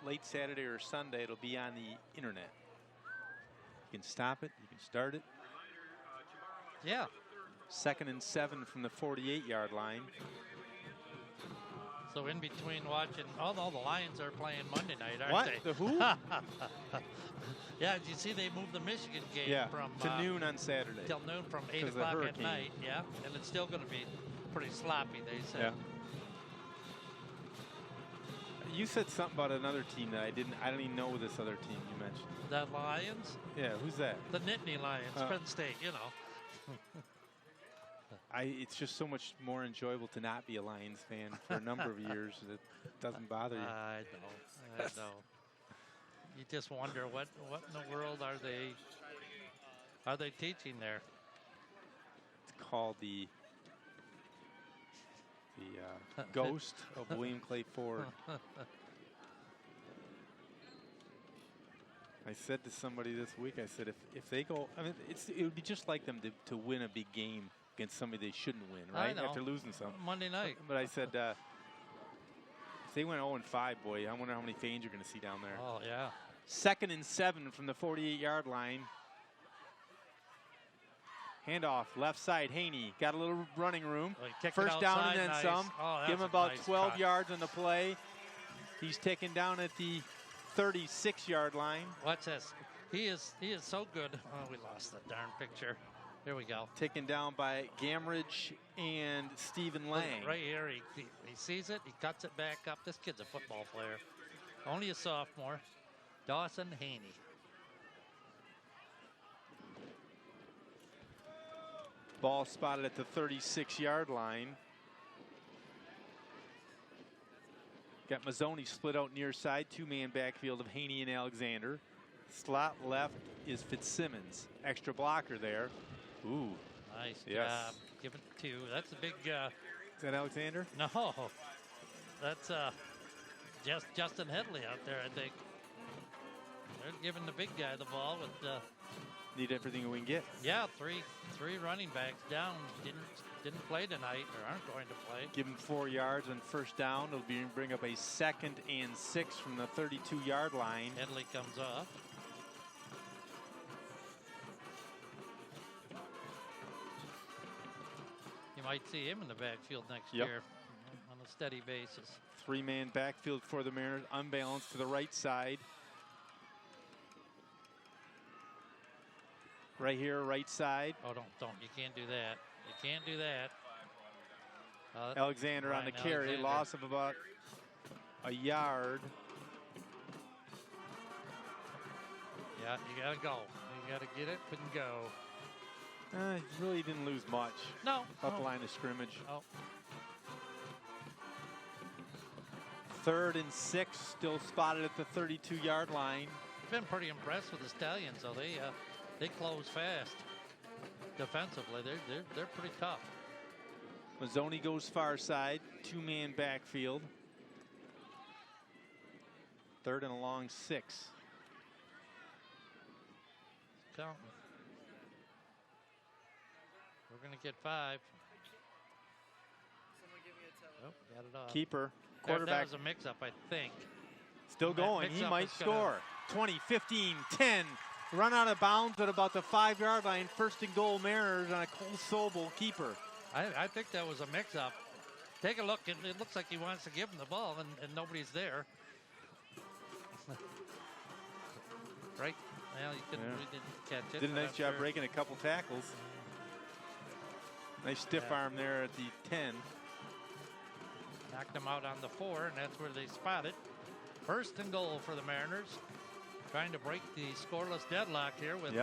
late Saturday or Sunday. It'll be on the internet. You can stop it. You can start it. Yeah. 2nd and 7 from the 48-yard line. So in between watching, although the Lions are playing Monday night, aren't What? they? The who? Yeah, did you see they moved the Michigan game from to noon on Saturday. Till noon from 8 o'clock at night. Yeah, and it's still going to be pretty sloppy, they said. Yeah. You said something about another team that I don't even know this other team you mentioned. The Lions? Yeah, who's that? The Nittany Lions, Penn State, you know. It's just so much more enjoyable to not be a Lions fan for a number of years. It doesn't bother you. I know. You just wonder what in the world are they teaching there? It's called the Ghost of William Clay Ford. I said to somebody this week, I said, if they go, I mean, it would be just like them to win a big game against somebody they shouldn't win, right? After losing some. Monday night. But I said, if they went 0-5, boy, I wonder how many fans you're going to see down there. Oh, yeah. 2nd and 7 from the 48-yard line. Handoff, left side, Haney. Got a little running room. First down and then nice. some. Oh, give him about nice 12 cut. yards on the play. He's taken down at the 36-yard line. Watch this. He is so good. Oh, we lost that darn picture. Here we go. Taken down by Gamridge and Stephen Lang. Right here, he sees it. He cuts it back up. This kid's a football player. Only a sophomore. Dawson Haney. Ball spotted at the 36-yard line. Got Mazzoni split out near side. 2-man backfield of Haney and Alexander. Slot left is Fitzsimmons. Extra blocker there. Ooh. Nice yes. job. Give it 2. That's a big. Is that Alexander? No. That's just Justin Headley out there, I think. They're giving the big guy the ball with. Need everything we can get. Yeah, three running backs down. Didn't play tonight or aren't going to play. Give him 4 yards on first down. It'll bring up a 2nd and 6 from the 32-yard line. Headley comes off. You might see him in the backfield next year on a steady basis. 3-man backfield for the Mariners, unbalanced to the right side. Right here, right side. Oh, don't. You can't do that. You can't do that. Alexander on the carry, Alexander. loss of about a yard. Yeah, you got to go. You got to get it and go. He really didn't lose much. No. Up the line of scrimmage. Oh. 3rd and 6, still spotted at the 32-yard line. Been pretty impressed with the Stallions, though. They close fast. Defensively, they're pretty tough. Mazzoni goes far side, 2-man backfield. 3rd and a long 6. Counting. We're going to get 5. Oh, got it off. Keeper, That quarterback. was a mix-up, I think. Still going. He mix-up might is gonna- score. 20, 15, 10. Run out of bounds at about the 5-yard line. 1st and goal Mariners on a Cole Sobel keeper. I think that was a mix-up. Take a look. It looks like he wants to give him the ball, and nobody's there. Right? Well, we didn't catch it. Did a but nice I'm job sure. breaking a couple tackles. Nice stiff arm there at the 10. Knocked them out on the 4, and that's where they spotted. 1st and goal for the Mariners. Trying to break the scoreless deadlock here with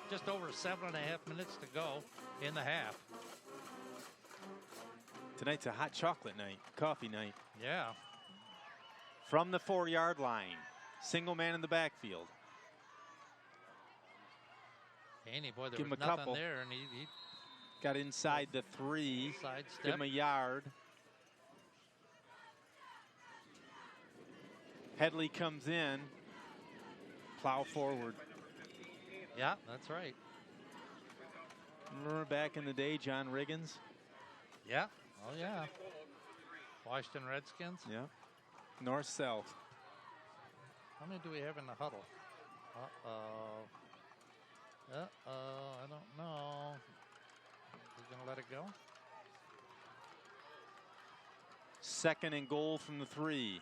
just over 7.5 minutes to go in the half. Tonight's a hot chocolate night, coffee night. Yeah. From the 4-yard line, single man in the backfield. Haney, boy, there Give him was a nothing couple. there, and he Got inside the 3. sidestepped. Give him a yard. Headley comes in. Plow forward. Yeah, that's right. Remember back in the day, John Riggins? Yeah. Oh, yeah. Washington Redskins. Yeah. North-south. How many do we have in the huddle? Uh-oh. Uh-oh, I don't know. He's going to let it go? 2nd and goal from the 3.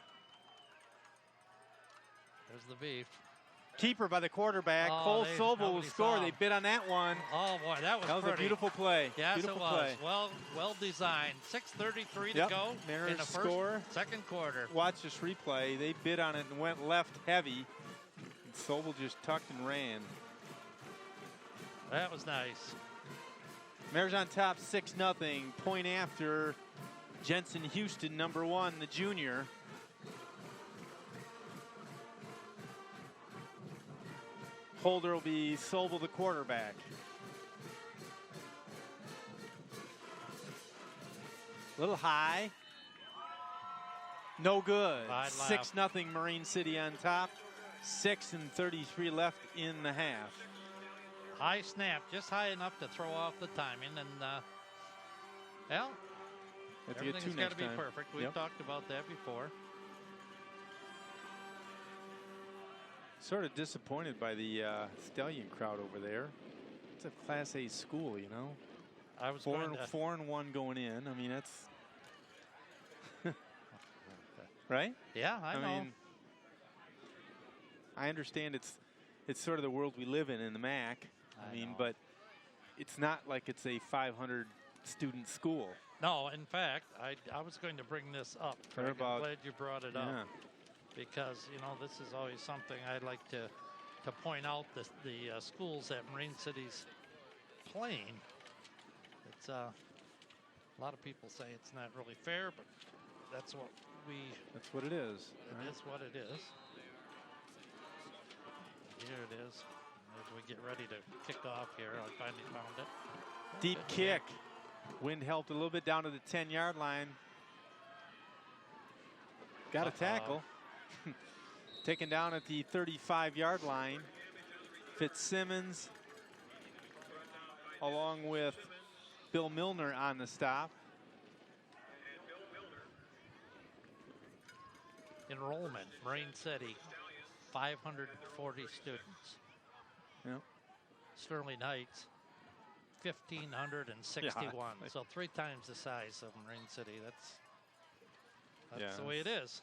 There's the beef. Keeper by the quarterback. Oh, Cole Sobel will nobody score. saw They him. bid on that one. Oh boy, that was a pretty. beautiful play. Yes, beautiful it was. Play. Well designed. 6:33 to Yep. go Mariners in the first, score. second quarter. Watch this replay. They bid on it and went left heavy. And Sobel just tucked and ran. That was nice. Mariners on top 6-0. Point after Jensen Houston, number 1, the junior. Holder will be Sobel, the quarterback. A little high. No good. 6-0 Marine City on top. 6:33 left in the half. High snap, just high enough to throw off the timing, and well, everything's got to be perfect. We've talked about that before. Sort of disappointed by the Stallion crowd over there. It's a Class A school, you know. I was 4-1 going in. I mean, that's right. Yeah, I know. mean, I understand it's sort of the world we live in the MAC. I mean, but it's not like it's a 500 student school. No, in fact, I was going to bring this up. Craig. I'm glad you brought it up. Because, you know, this is always something I like to point out, the schools that Marine City's playing. It's a lot of people say it's not really fair, but that's what it is. It is what it is. Here it is. As we get ready to kick off here, I finally found it. Deep kick. Wind helped a little bit down to the 10-yard line. Got a tackle. Taken down at the 35-yard line. Fitzsimmons along with Bill Milner on the stop. Enrollment, Marine City, 540 students. Yep. Sterling Heights, 1,561. Yeah. So 3 times the size of Marine City. That's the way it is.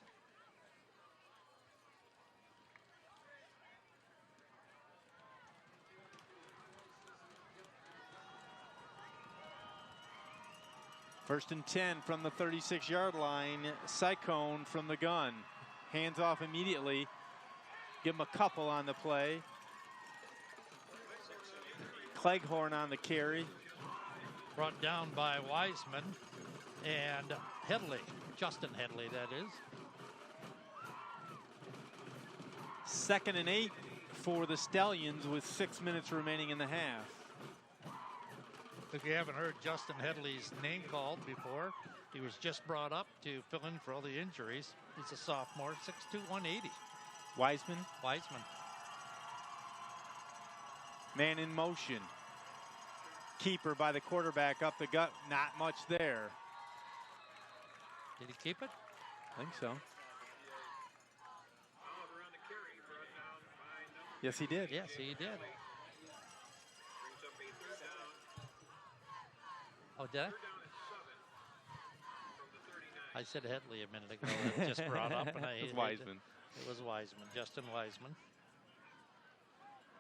First and 10 from the 36-yard line. Cycone from the gun. Hands off immediately. Give him a couple on the play. Cleghorn on the carry. Brought down by Wiseman and Headley. Justin Headley, that is. 2nd and 8 for the Stallions with 6 minutes remaining in the half. If you haven't heard Justin Headley's name called before, he was just brought up to fill in for all the injuries. He's a sophomore, 6'2", 180. Wiseman. Man in motion. Keeper by the quarterback up the gut. Not much there. Did he keep it? I think so. Yes, he did. Yes, he did. Oh, did I said Headley a minute ago. It just brought up, and it was Wiseman. It was Wiseman, Justin Wiseman.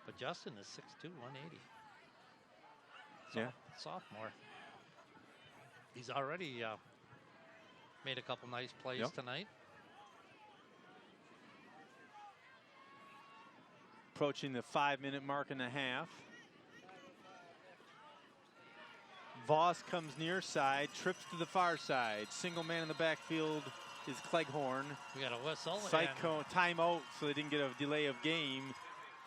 But Justin is 6'2", 180. Sophomore. He's already made a couple nice plays tonight. Approaching the 5-minute mark and a half. Voss comes near side, trips to the far side. Single man in the backfield is Cleghorn. We got a whistle. Cycone timeout, so they didn't get a delay of game.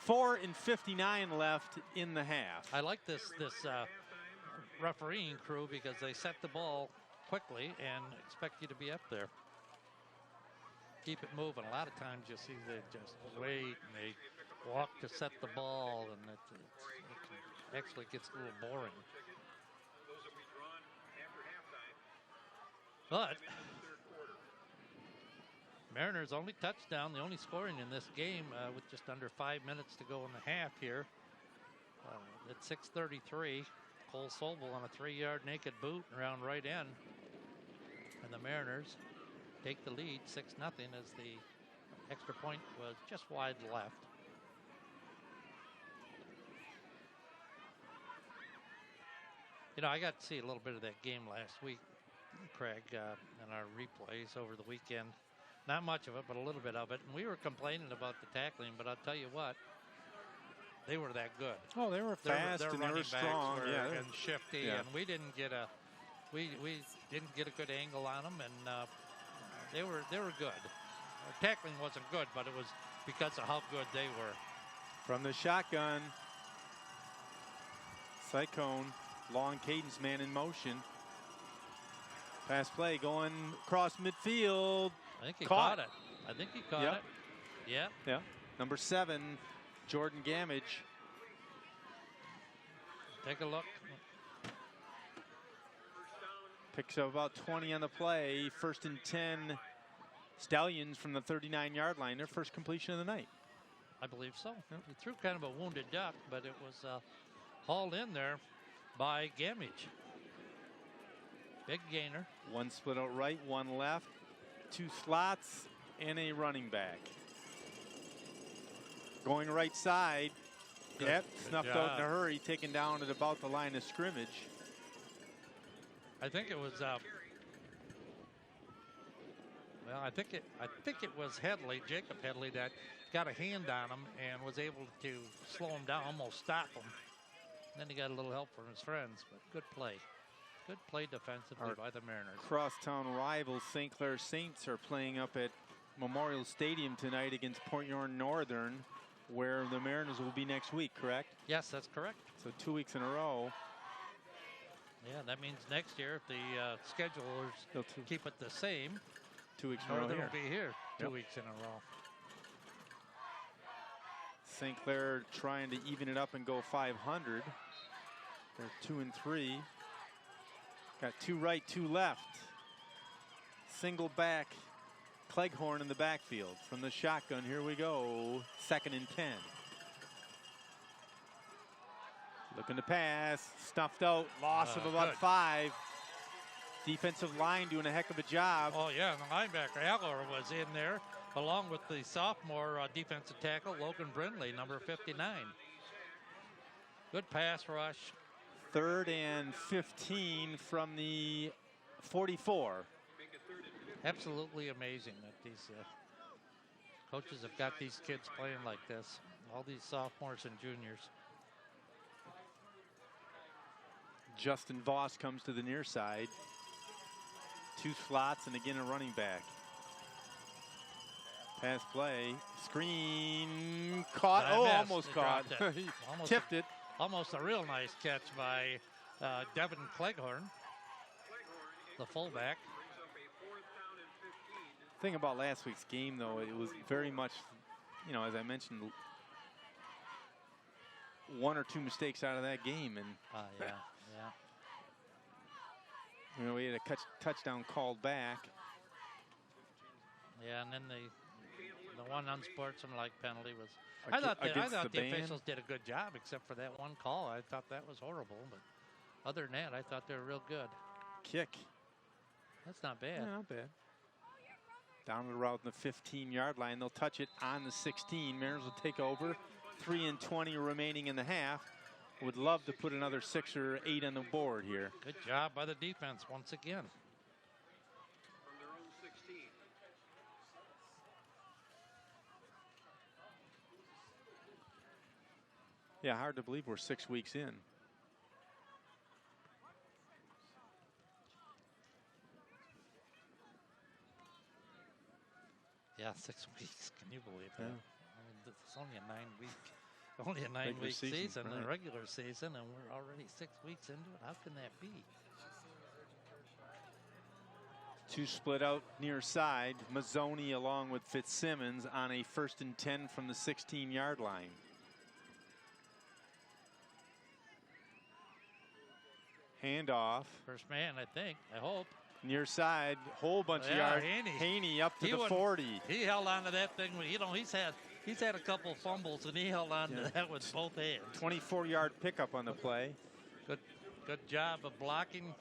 4:59 left in the half. I like this refereeing crew because they set the ball quickly and expect you to be up there. Keep it moving. A lot of times you'll see they just wait and they walk to set the ball, and it actually gets a little boring. But Mariners' only touchdown, the only scoring in this game with just under 5 minutes to go in the half here. At 6:33, Cole Sobel on a 3-yard naked boot around right end. And the Mariners take the lead 6-0 as the extra point was just wide left. You know, I got to see a little bit of that game last week, Craig, in our replays over the weekend. Not much of it, but a little bit of it. And we were complaining about the tackling, but I'll tell you what, they were that good. Oh, they were fast their and they were strong. and shifty, and we didn't get a good angle on them, and they were good. Our tackling wasn't good, but it was because of how good they were. From the shotgun, Cyclone, long cadence man in motion. Pass play going across midfield. I think he caught it. I think he caught it. Yeah. Yeah. Number 7, Jordan Gamage. Take a look. Picks up about 20 on the play. 1st and 10. Stallions from the 39-yard line. Their first completion of the night. I believe so. He threw kind of a wounded duck, but it was hauled in there by Gamage. Big gainer. One split out right, one left. 2 slots and a running back. Going right side. Yep, snuffed out in a hurry, taken down at about the line of scrimmage. I think it was. Well, I think it was Headley, Jacob Headley, that got a hand on him and was able to slow him down, almost stop him. And then he got a little help from his friends, but good play. Good play defensively by the Mariners. Crosstown rivals St. Clair Saints are playing up at Memorial Stadium tonight against Port Huron Northern, where the Mariners will be next week, correct? Yes, that's correct. So 2 weeks in a row. Yeah, that means next year, if the schedulers keep it the same, 2 weeks in a row Northern here. will be here 2 weeks in a row. St. Clair trying to even it up and go 500. They're 2 and 3. Got 2 right, 2 left. Single back, Cleghorn in the backfield. From the shotgun, here we go. 2nd and 10. Looking to pass, stuffed out, loss of about 5. Defensive line doing a heck of a job. Oh yeah, and the linebacker Aller was in there, along with the sophomore defensive tackle Logan Brindley, number 59. Good pass rush. 3rd and 15 from the 44. Absolutely amazing that these coaches have got these kids playing like this. All these sophomores and juniors. Justin Voss comes to the near side. 2 slots and again a running back. Pass play, screen, caught. Almost caught. He tipped it. Almost a real nice catch by Devin Cleghorn, the fullback. Thing about last week's game, though, it was very much, you know, as I mentioned, 1 or 2 mistakes out of that game, and yeah. You know, we had a touchdown called back. Yeah, and then the one unsportsmanlike penalty was. I thought the officials did a good job, except for that one call. I thought that was horrible, but other than that, I thought they were real good. Kick. That's not bad. Yeah, not bad. Down the route in the 15-yard line. They'll touch it on the 16. Mariners will take over. 3 and 20 remaining in the half. Would love to put another 6 or 8 on the board here. Good job by the defense once again. Yeah, hard to believe we're 6 weeks in. Yeah, 6 weeks. Can you believe that? Yeah. I mean, it's only a 9-week season, right. a regular season, and we're already 6 weeks into it. How can that be? 2 split out near side. Mazzoni along with Fitzsimmons on a 1st and 10 from the 16-yard line. Handoff. First man, I think. I hope. Near side, whole bunch of yards. Haney up to the 40. He held on to that thing. You know, he's had a couple fumbles, and he held on to that with both hands. 24-yard pickup on the play. Good job of blocking.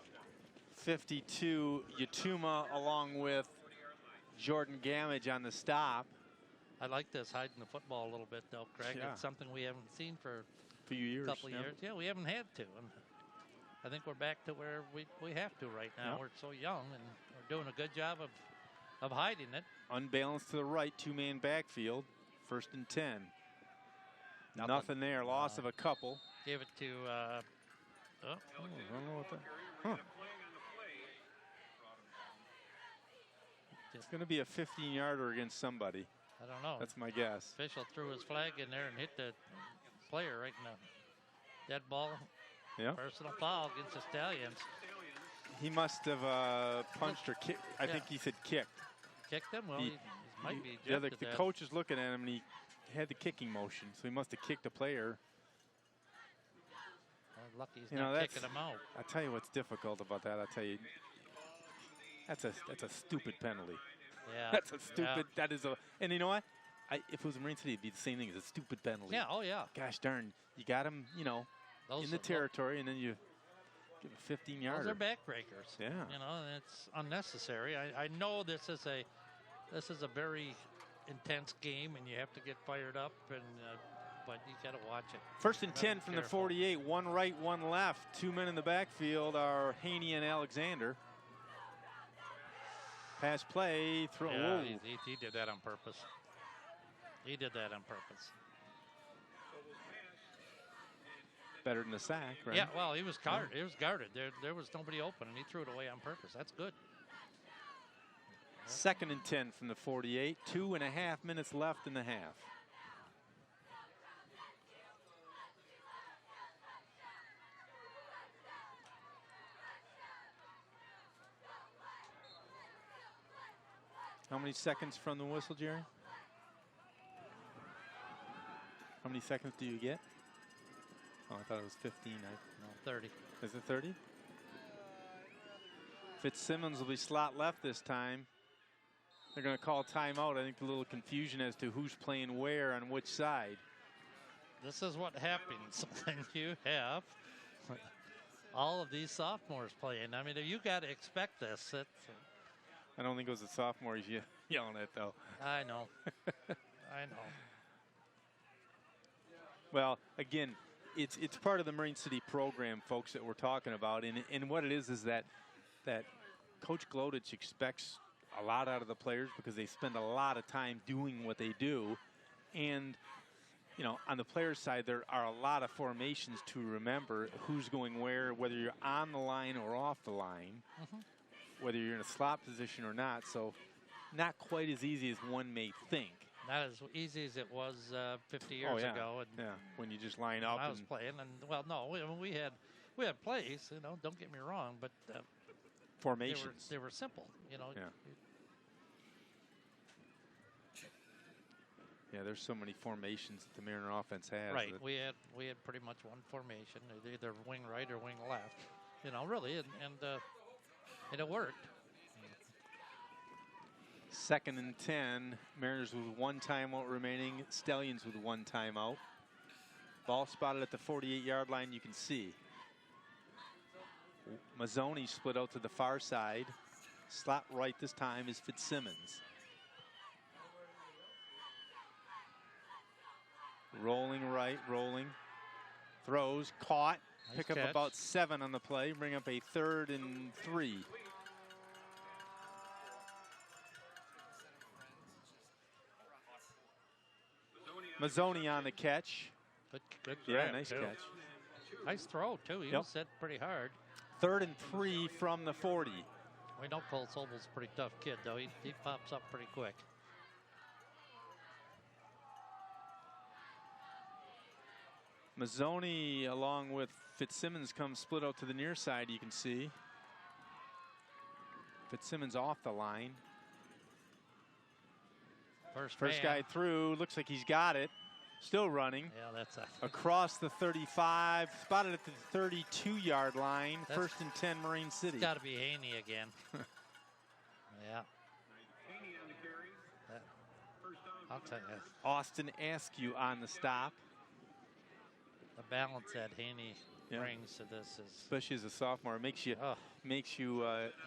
52, Yatuma along with Jordan Gamage on the stop. I like this hiding the football a little bit, though, Craig. Yeah. It's something we haven't seen for a few years. A couple years. Yeah, we haven't had to. And I think we're back to where we have to right now. Yep. We're so young, and we're doing a good job of hiding it. Unbalanced to the right, 2-man backfield. 1st and 10. Nothing there. Loss of a couple. Give it to. I don't know what that. Huh. It's going to be a 15-yarder against somebody. I don't know. That's my guess. Official threw his flag in there and hit the player right in the dead ball. Yeah. Personal foul against the Stallions. He must have punched or kicked. I think he said kicked. Kicked him? Well, he might be. Yeah, the coach is looking at him, and he had the kicking motion, so he must have kicked a player. Well, lucky he's not kicking him out. I tell you what's difficult about that. I tell you, that's a stupid penalty. Yeah. That's a stupid. That is a. And you know what? If it was Marine City, it'd be the same thing as a stupid penalty. Yeah. Oh yeah. Gosh darn, you got him. In the territory, and then you give a 15-yarder. Those are backbreakers. Yeah. And it's unnecessary. I know this is a very intense game, and you have to get fired up, and but you got to watch it. 1st and 10 from the 48. 1 right, 1 left. 2 men in the backfield are Haney and Alexander. Pass play, throw. Yeah, he did that on purpose. He did that on purpose. Better than a sack, right? Yeah, well, he was guarded. It was guarded. There was nobody open, and he threw it away on purpose. That's good. 2nd and 10 from the 48. 2.5 minutes left in the half. How many seconds from the whistle, Jerry? How many seconds do you get? Oh, I thought it was 15. No, 30. Is it 30? Fitzsimmons will be slot left this time. They're going to call timeout. I think a little confusion as to who's playing where on which side. This is what happens when you have all of these sophomores playing. I mean, you got to expect this. I don't think it was the sophomores yelling at, though. I know. I know. Well, again, it's part of the Marine City program, folks, that we're talking about. And what it is that Coach Glodich expects a lot out of the players because they spend a lot of time doing what they do. And, on the players' side, there are a lot of formations to remember who's going where, whether you're on the line or off the line, whether you're in a slot position or not. So not quite as easy as one may think. Not as easy as it was 50 years ago. And when you just line up. I was playing, and we had plays. Don't get me wrong, but formations. They were simple. Yeah. Yeah, there's so many formations that the Mariner offense has. Right. We had pretty much one formation, either wing right or wing left. Really, and it worked. 2nd and 10. Mariners with 1 timeout remaining. Stallions with 1 timeout. Ball spotted at the 48-yard line, you can see. Mazzoni split out to the far side. Slot right this time is Fitzsimmons. Rolling right, rolling. Throws, caught. Nice Pick up catch. about 7 on the play. Bring up a 3rd and 3. Mazzoni on the catch. Good Yeah, grab, nice too. catch. Nice throw, too. He was set pretty hard. 3rd and 3 from the 40. We know Cole Sobel's a pretty tough kid, though. He pops up pretty quick. Mazzoni, along with Fitzsimmons, comes split out to the near side, you can see. Fitzsimmons off the line. First guy through. Looks like he's got it. Still running. Yeah, that's across the 35. Spotted at the 32-yard line. 1st and 10, Marine City. Got to be Haney again. Yeah. I'll tell you. Austin Askew on the stop. The balance that Haney brings to this is, especially as a sophomore, makes you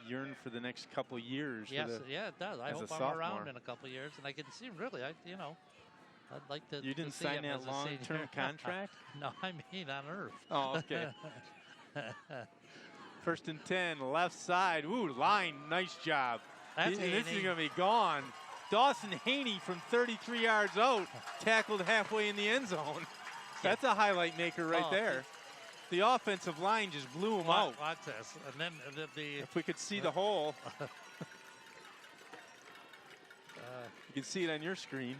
yearn for the next couple years. Yes, it does. I hope I'm around in a couple years, and I can see him really. I'd like to. You didn't see sign him that long-term contract? No, I mean on Earth. Oh, okay. First and 10, left side. Ooh, line, nice job. That's This is Haney. going to be gone. Dawson Haney from 33 yards out, tackled halfway in the end zone. That's a highlight maker right there. The offensive line just blew him out. Watch this. And then If we could see the hole. You can see it on your screen.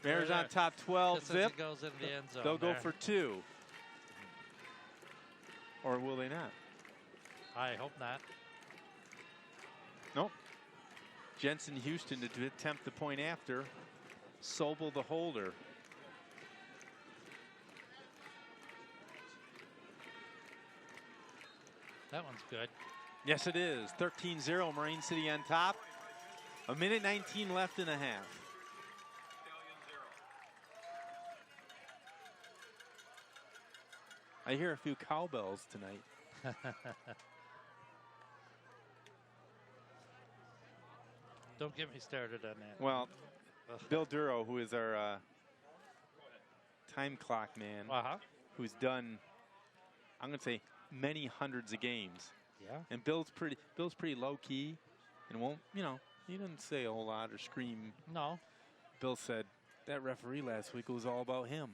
Bears on top 12, just as zip. it goes in the end zone They'll go there. for 2. Or will they not? I hope not. Nope. Jensen Houston to attempt the point after. Sobel the holder. That one's good. Yes, it is. 13-0, Marine City on top. 1:19 left in the half. I hear a few cowbells tonight. Don't get me started on that. Well, Bill Duro, who is our time clock man, who's done, I'm going to say, many hundreds of games. Yeah. And Bill's pretty low key, and won't, he doesn't say a whole lot or scream. No. Bill said that referee last week was all about him.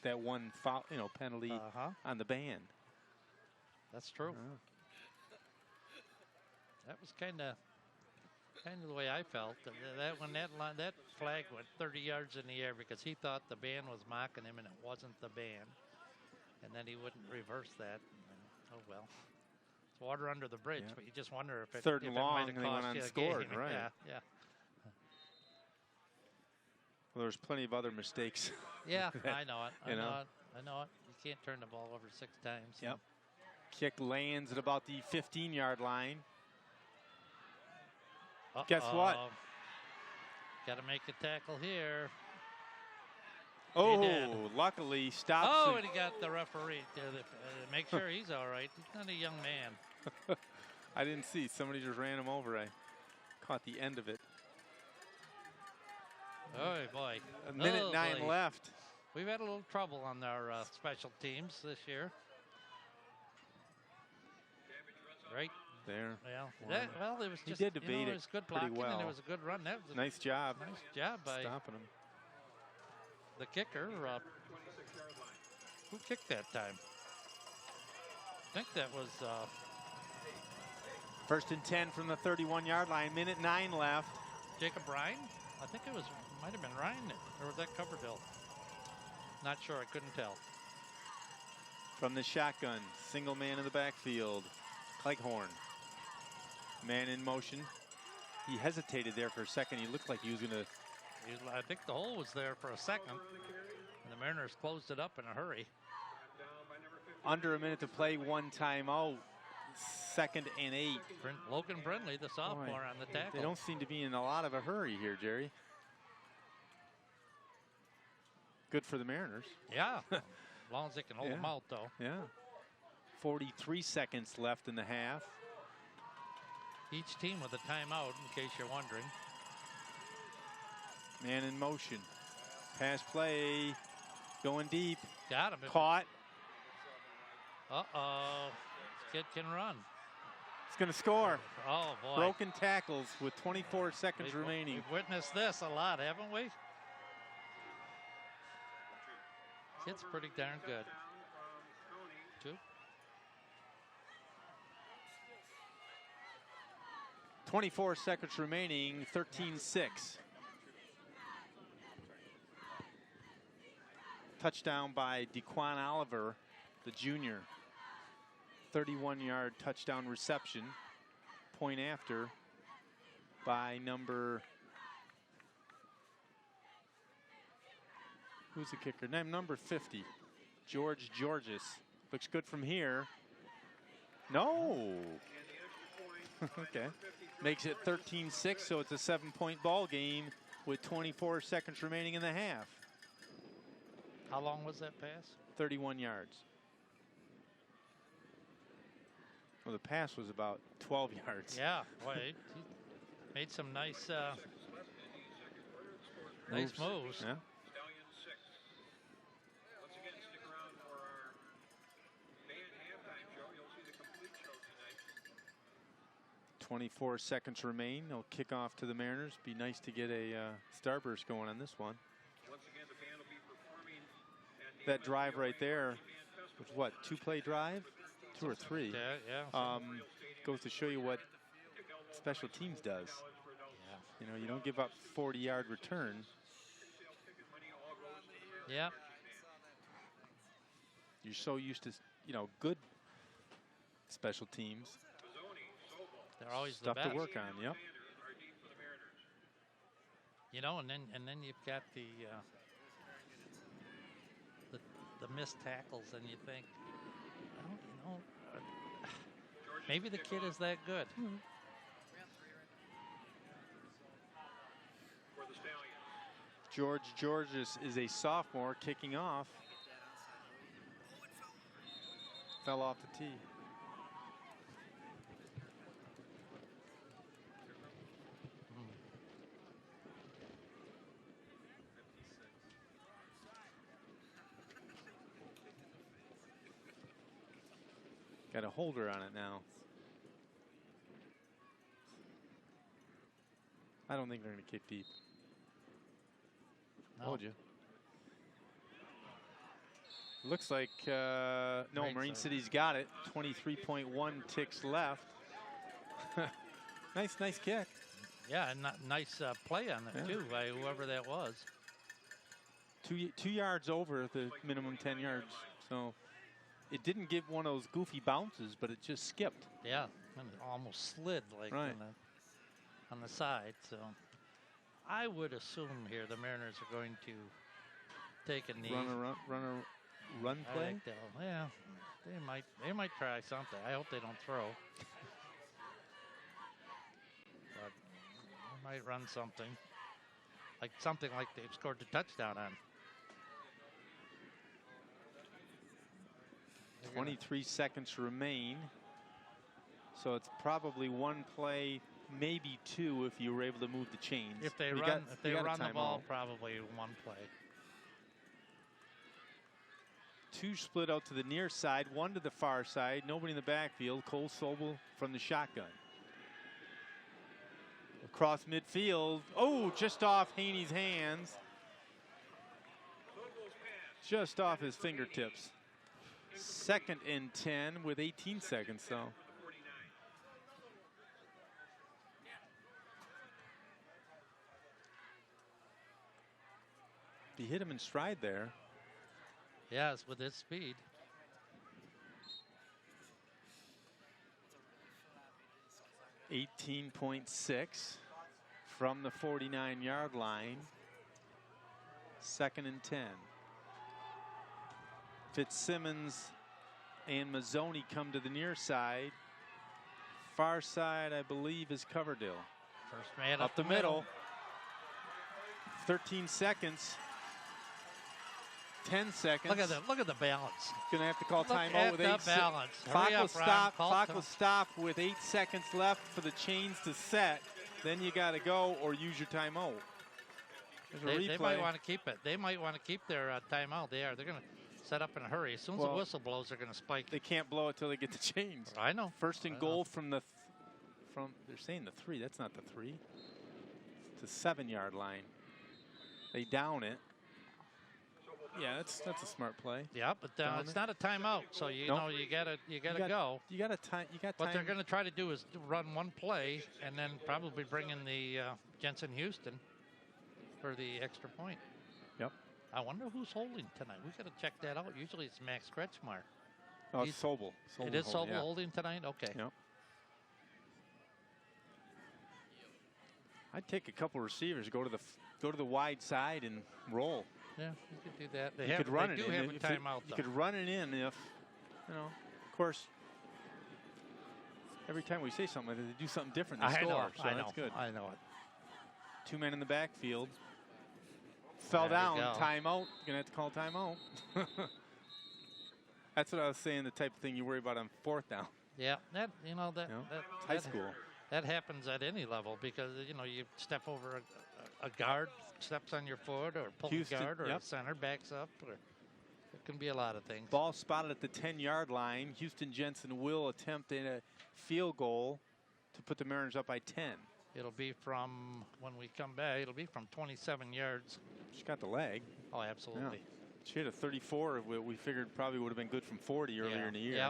That one foul, penalty on the band. That's true. That was kind of the way I felt. That when that flag went 30 yards in the air because he thought the band was mocking him and it wasn't the band, and then he wouldn't reverse that. And, oh well, it's water under the bridge. But you just wonder if it third and long, might have and they went cost you a unscored, game. right? Yeah. Well, there's plenty of other mistakes. Yeah, I know it. I know know? it. I know it. You can't turn the ball over 6 times. Yep. Kick lands at about the 15-yard line. Guess what? Got to make a tackle here. Oh, luckily stops. Oh, and he got the referee to make sure he's all right. He's not a young man. I didn't see. Somebody just ran him over. I caught the end of it. Oh, boy. 1:09 left. We've had a little trouble on our special teams this year. Right? There. Well, it was just, he did debate it was good blocking well. and it was a good run. That was a nice job. Nice job by stopping him. The kicker. Who kicked that time? I think that was... First and 10 from the 31-yard line. 1:09 left. Jacob Ryan? I think it might have been Ryan, or was that Coverdale? Not sure, I couldn't tell. From the shotgun, single man in the backfield. Cleghorn. Man in motion. He hesitated there for a second. He looked like he was going to... I think the hole was there for a second, and the Mariners closed it up in a hurry. Under a minute to play, 1 timeout. 2nd and 8. Logan Brindley, the sophomore, on the tackle. They don't seem to be in a lot of a hurry here, Jerry. Good for the Mariners. Yeah, as long as they can hold them out, though. Yeah. 43 seconds left in the half. Each team with a timeout, in case you're wondering. Man in motion. Pass play. Going deep. Got him. Caught. Uh-oh. This kid can run. He's going to score. Oh, boy. Broken tackles with 24 seconds remaining. We've witnessed this a lot, haven't we? Kid's pretty darn good. 2. 24 seconds remaining, 13-6. Touchdown by DeQuan Oliver, the junior. 31-yard touchdown reception. Point after by number... Who's the kicker? Number 50, George Georges. Looks good from here. No. Okay. Makes it 13-6, so it's a 7-point ball game with 24 seconds remaining in the half. How long was that pass? 31 yards. Well, the pass was about 12 yards. Yeah, boy, he made some nice moves. Yeah. 24 seconds remain. They'll kick off to the Mariners. Be nice to get a starburst going on this one. That drive right there was what, 2-play drive? 2 or 3. Yeah. Goes to show you what special teams does. Yeah. You know, you don't give up 40-yard return. Yeah. You're so used to, you know, good special teams. They're always stuff the best to work on. Yep. You know, and then you've got the missed tackles, and you think, well, you know, maybe the kid is that good. George is a sophomore kicking off. Fell off the tee. Got a holder on it now. I don't think they're going to kick deep. No. Told you. Looks like, no, Marine City's got it. 23.1 ticks left. nice kick. Yeah, and nice play on it, too, by whoever that was. 2 yards over the minimum 10 yards. So it didn't give one of those goofy bounces, but it just skipped. Yeah, and it almost slid like on the side. So I would assume here the Mariners are going to take a knee. Run play? I think they might try something. I hope they don't throw. But they might run something like they've scored the touchdown on. 23 seconds remain. So it's probably one play, maybe 2 if you were able to move the chains. If they run the ball, probably one play. 2 split out to the near side, 1 to the far side. Nobody in the backfield. Cole Sobel from the shotgun. Across midfield. Oh, just off Haney's hands. Just off his fingertips. 2nd and 10 with 18 seconds, though. He hit him in stride there. Yes, with his speed. .6 from the 49-yard line. 2nd and 10. Fitzsimmons and Mazzoni come to the near side. Far side, I believe, is Coverdale. First man up the middle. 13 seconds. 10 seconds. Look at the balance. Gonna have to call timeout with 8 seconds. Balance. Clock will stop with 8 seconds left for the chains to set. Then you got to go or use your timeout. They might want to keep it. They might want to keep their timeout. They're going to set up in a hurry. As soon as the whistle blows, they're going to spike. They can't blow it till they get the chains. I know. First and goal from the they're saying the 3. That's not the 3. It's the 7-yard line. They down it. Yeah, that's a smart play. Yeah, but it's not a timeout, so you know you gotta go. You got time. What they're going to try to do is run one play and then probably bring in the Jensen Houston for the extra point. Yep. I wonder who's holding tonight. We got to check that out. Usually it's Max Kretschmar. Oh, it's Sobel. It is Sobel holding tonight. Okay. Yep. I'd take a couple receivers, go to the wide side and roll. Yeah, you could do that. They could run it do in. have a timeout, you could run it in if, of course, every time we say something, they do something different. They score, so that's good. I know it. 2 men in the backfield. Fell down. Timeout. Gonna have to call timeout. That's what I was saying. The type of thing you worry about on 4th down. Yeah, that high school. That happens at any level because you step over a guard steps on your foot or pull the guard or a center backs up or it can be a lot of things. Ball spotted at the 10-yard line. Houston Jensen will attempt a field goal to put the Mariners up by 10. It'll be from, when we come back, it'll be from 27 yards. She got the leg. Oh, absolutely. Yeah. She had a 34. We figured probably would have been good from 40 earlier in the year. Yeah.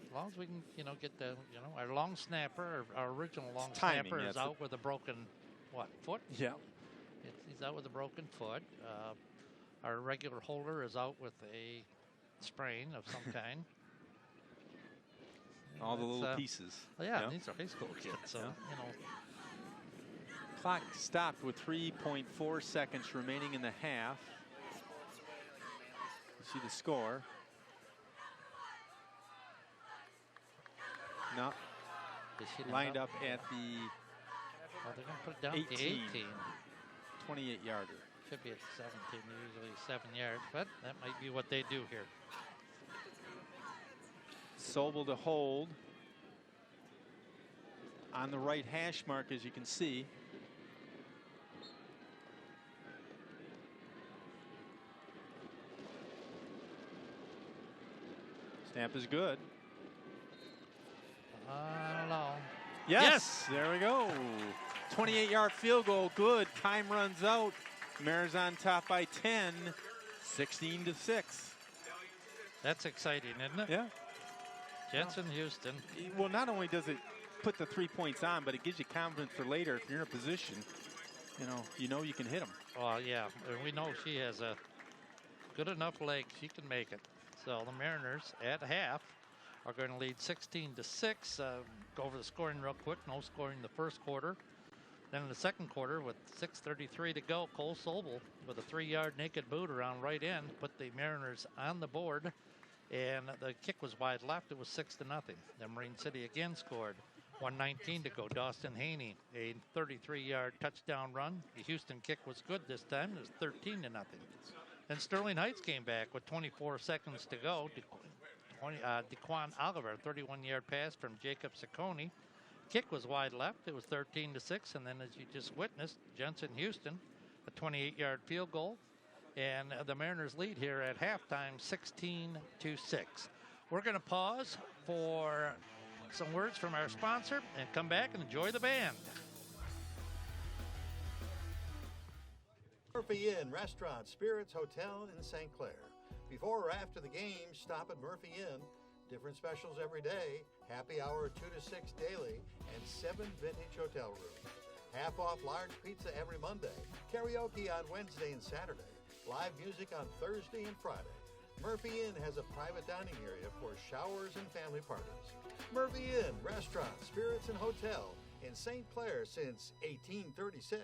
As long as we can, get the, our long snapper, our original long snapper is out with a broken, foot? Yeah. He's out with a broken foot. Our regular holder is out with a sprain of some kind. All the little pieces. Yeah, these are high school kids, so, Clock stopped with 3.4 seconds remaining in the half. You see the score. No. Lined up at the they're going to put it down to 18. 28-yarder. Should be at 17, usually 7 yards, but that might be what they do here. Sobel to hold on the right hash mark, as you can see. Snap is good. I don't know. Yes! There we go. 28-yard field goal, good. Time runs out. Mariners on top by 10, 16-6. That's exciting, isn't it? Yeah. Jensen Houston. Well, not only does it put the 3 points on, but it gives you confidence for later. If you're in a position, you know you can hit them. Well, yeah, we know she has a good enough leg. She can make it. So the Mariners at half are going to lead 16-6. Go over the scoring real quick. No scoring in the first quarter. Then in the second quarter, with 6:33 to go, Cole Sobel with a 3-yard naked boot around right end put the Mariners on the board. And the kick was wide left. It was 6-0. Then Marine City again scored. 1:19 to go. Dawson Haney, a 33-yard touchdown run. The Houston kick was good this time. It was 13-0. Then Sterling Heights came back with 24 seconds to go. DeQuan Oliver, 31-yard pass from Jacob Ciccone. Kick was wide left. It was 13-6. And then, as you just witnessed, Jensen Houston, a 28-yard field goal. And the Mariners lead here at halftime, 16-6. We're going to pause for some words from our sponsor and come back and enjoy the band. Murphy Inn Restaurant, Spirits Hotel in St. Clair. Before or after the game, stop at Murphy Inn. Different specials every day. Happy hour 2 to 6 daily, and 7 vintage hotel rooms. Half off large pizza every Monday. Karaoke on Wednesday and Saturday. Live music on Thursday and Friday. Murphy Inn has a private dining area for showers and family parties. Murphy Inn Restaurant, Spirits and Hotel in St. Clair since 1836.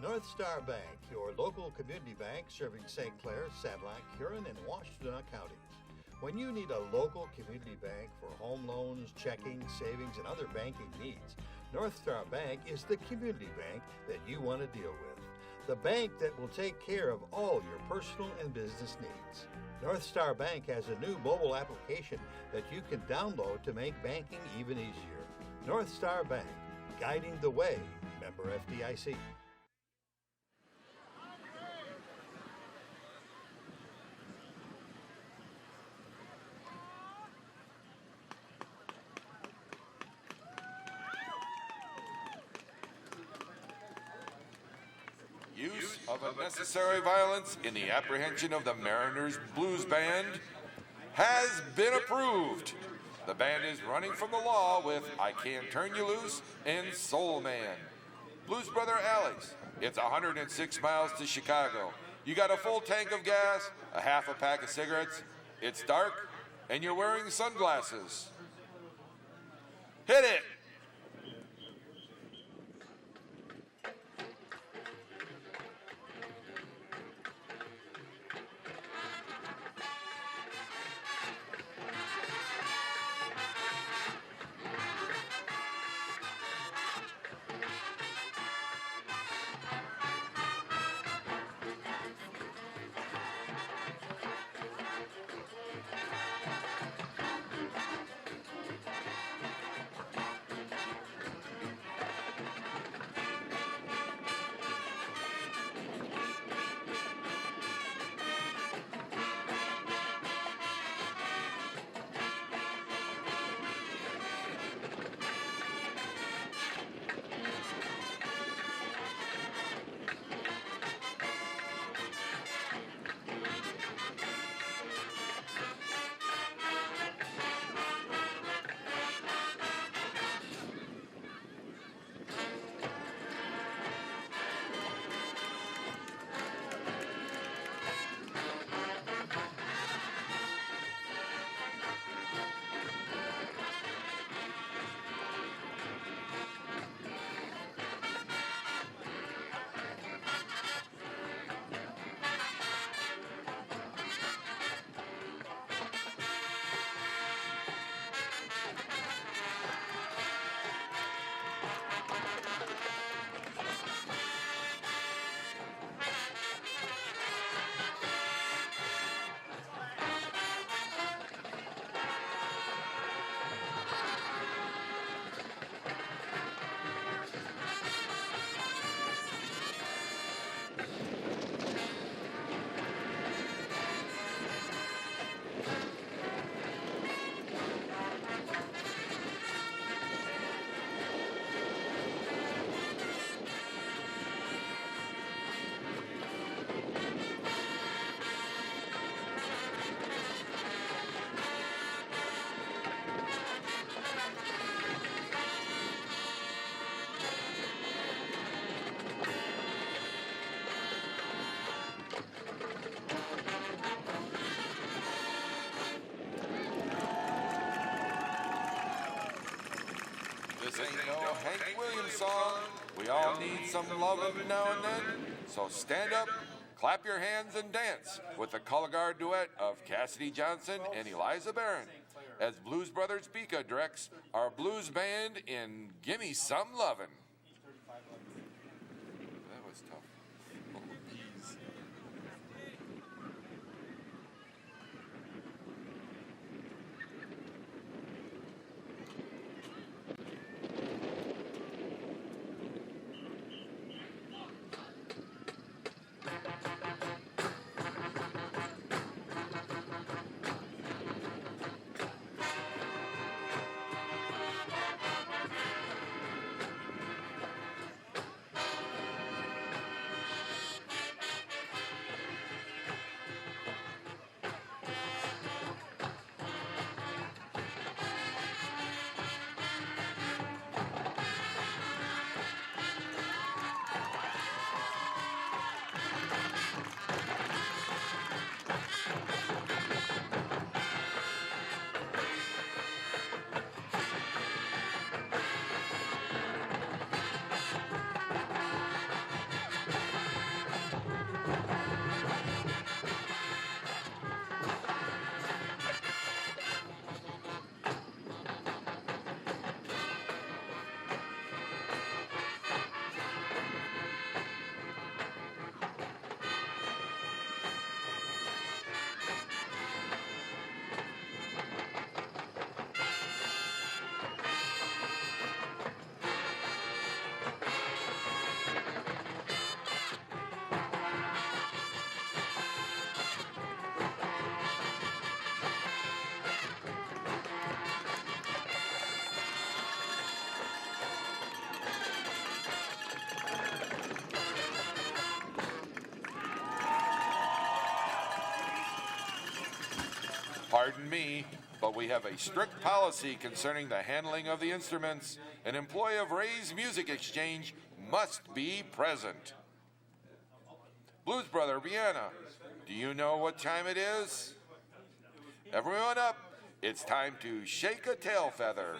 North Star Bank, your local community bank serving St. Clair, Sanilac, Huron, and Washtenaw counties. When you need a local community bank for home loans, checking, savings, and other banking needs, North Star Bank is the community bank that you want to deal with. The bank that will take care of all your personal and business needs. North Star Bank has a new mobile application that you can download to make banking even easier. North Star Bank, guiding the way. Member FDIC. Use of unnecessary violence in the apprehension of the Mariners Blues Band has been approved. The band is running from the law with I Can't Turn You Loose and Soul Man. Blues Brother Alex, it's 106 miles to Chicago. You got a full tank of gas, a half a pack of cigarettes, it's dark, and you're wearing sunglasses. Hit it! This ain't no Hank Williams song. We all need some loving now and then. So stand up, clap your hands, and dance with the color guard duet of Cassidy Johnson and Eliza Barron as Blues Brothers Bika directs our blues band in Gimme Some Lovin'. That was tough. Peas. Pardon me, but we have a strict policy concerning the handling of the instruments. An employee of Ray's Music Exchange must be present. Blues Brother Vienna, do you know what time it is? Everyone up, it's time to shake a tail feather.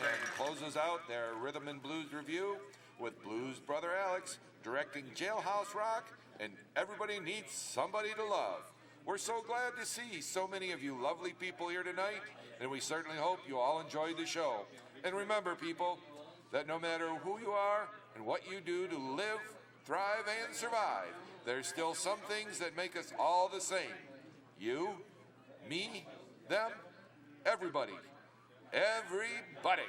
Band closes out their Rhythm and Blues review with Blues Brother Alex directing Jailhouse Rock and Everybody Needs Somebody to Love. We're so glad to see so many of you lovely people here tonight, and we certainly hope you all enjoyed the show. And remember, people, that no matter who you are and what you do to live, thrive, and survive, there's still some things that make us all the same. You, me, them, everybody. Everybody.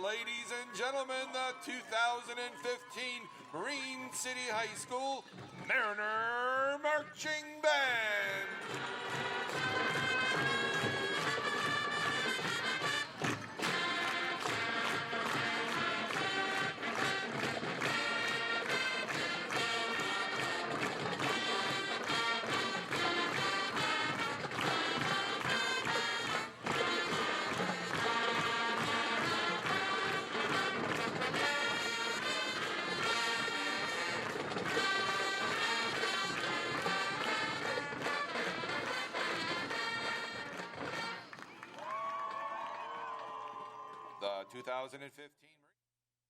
Ladies and gentlemen, the 2015 Marine City High School Mariner Marching Band. The 2015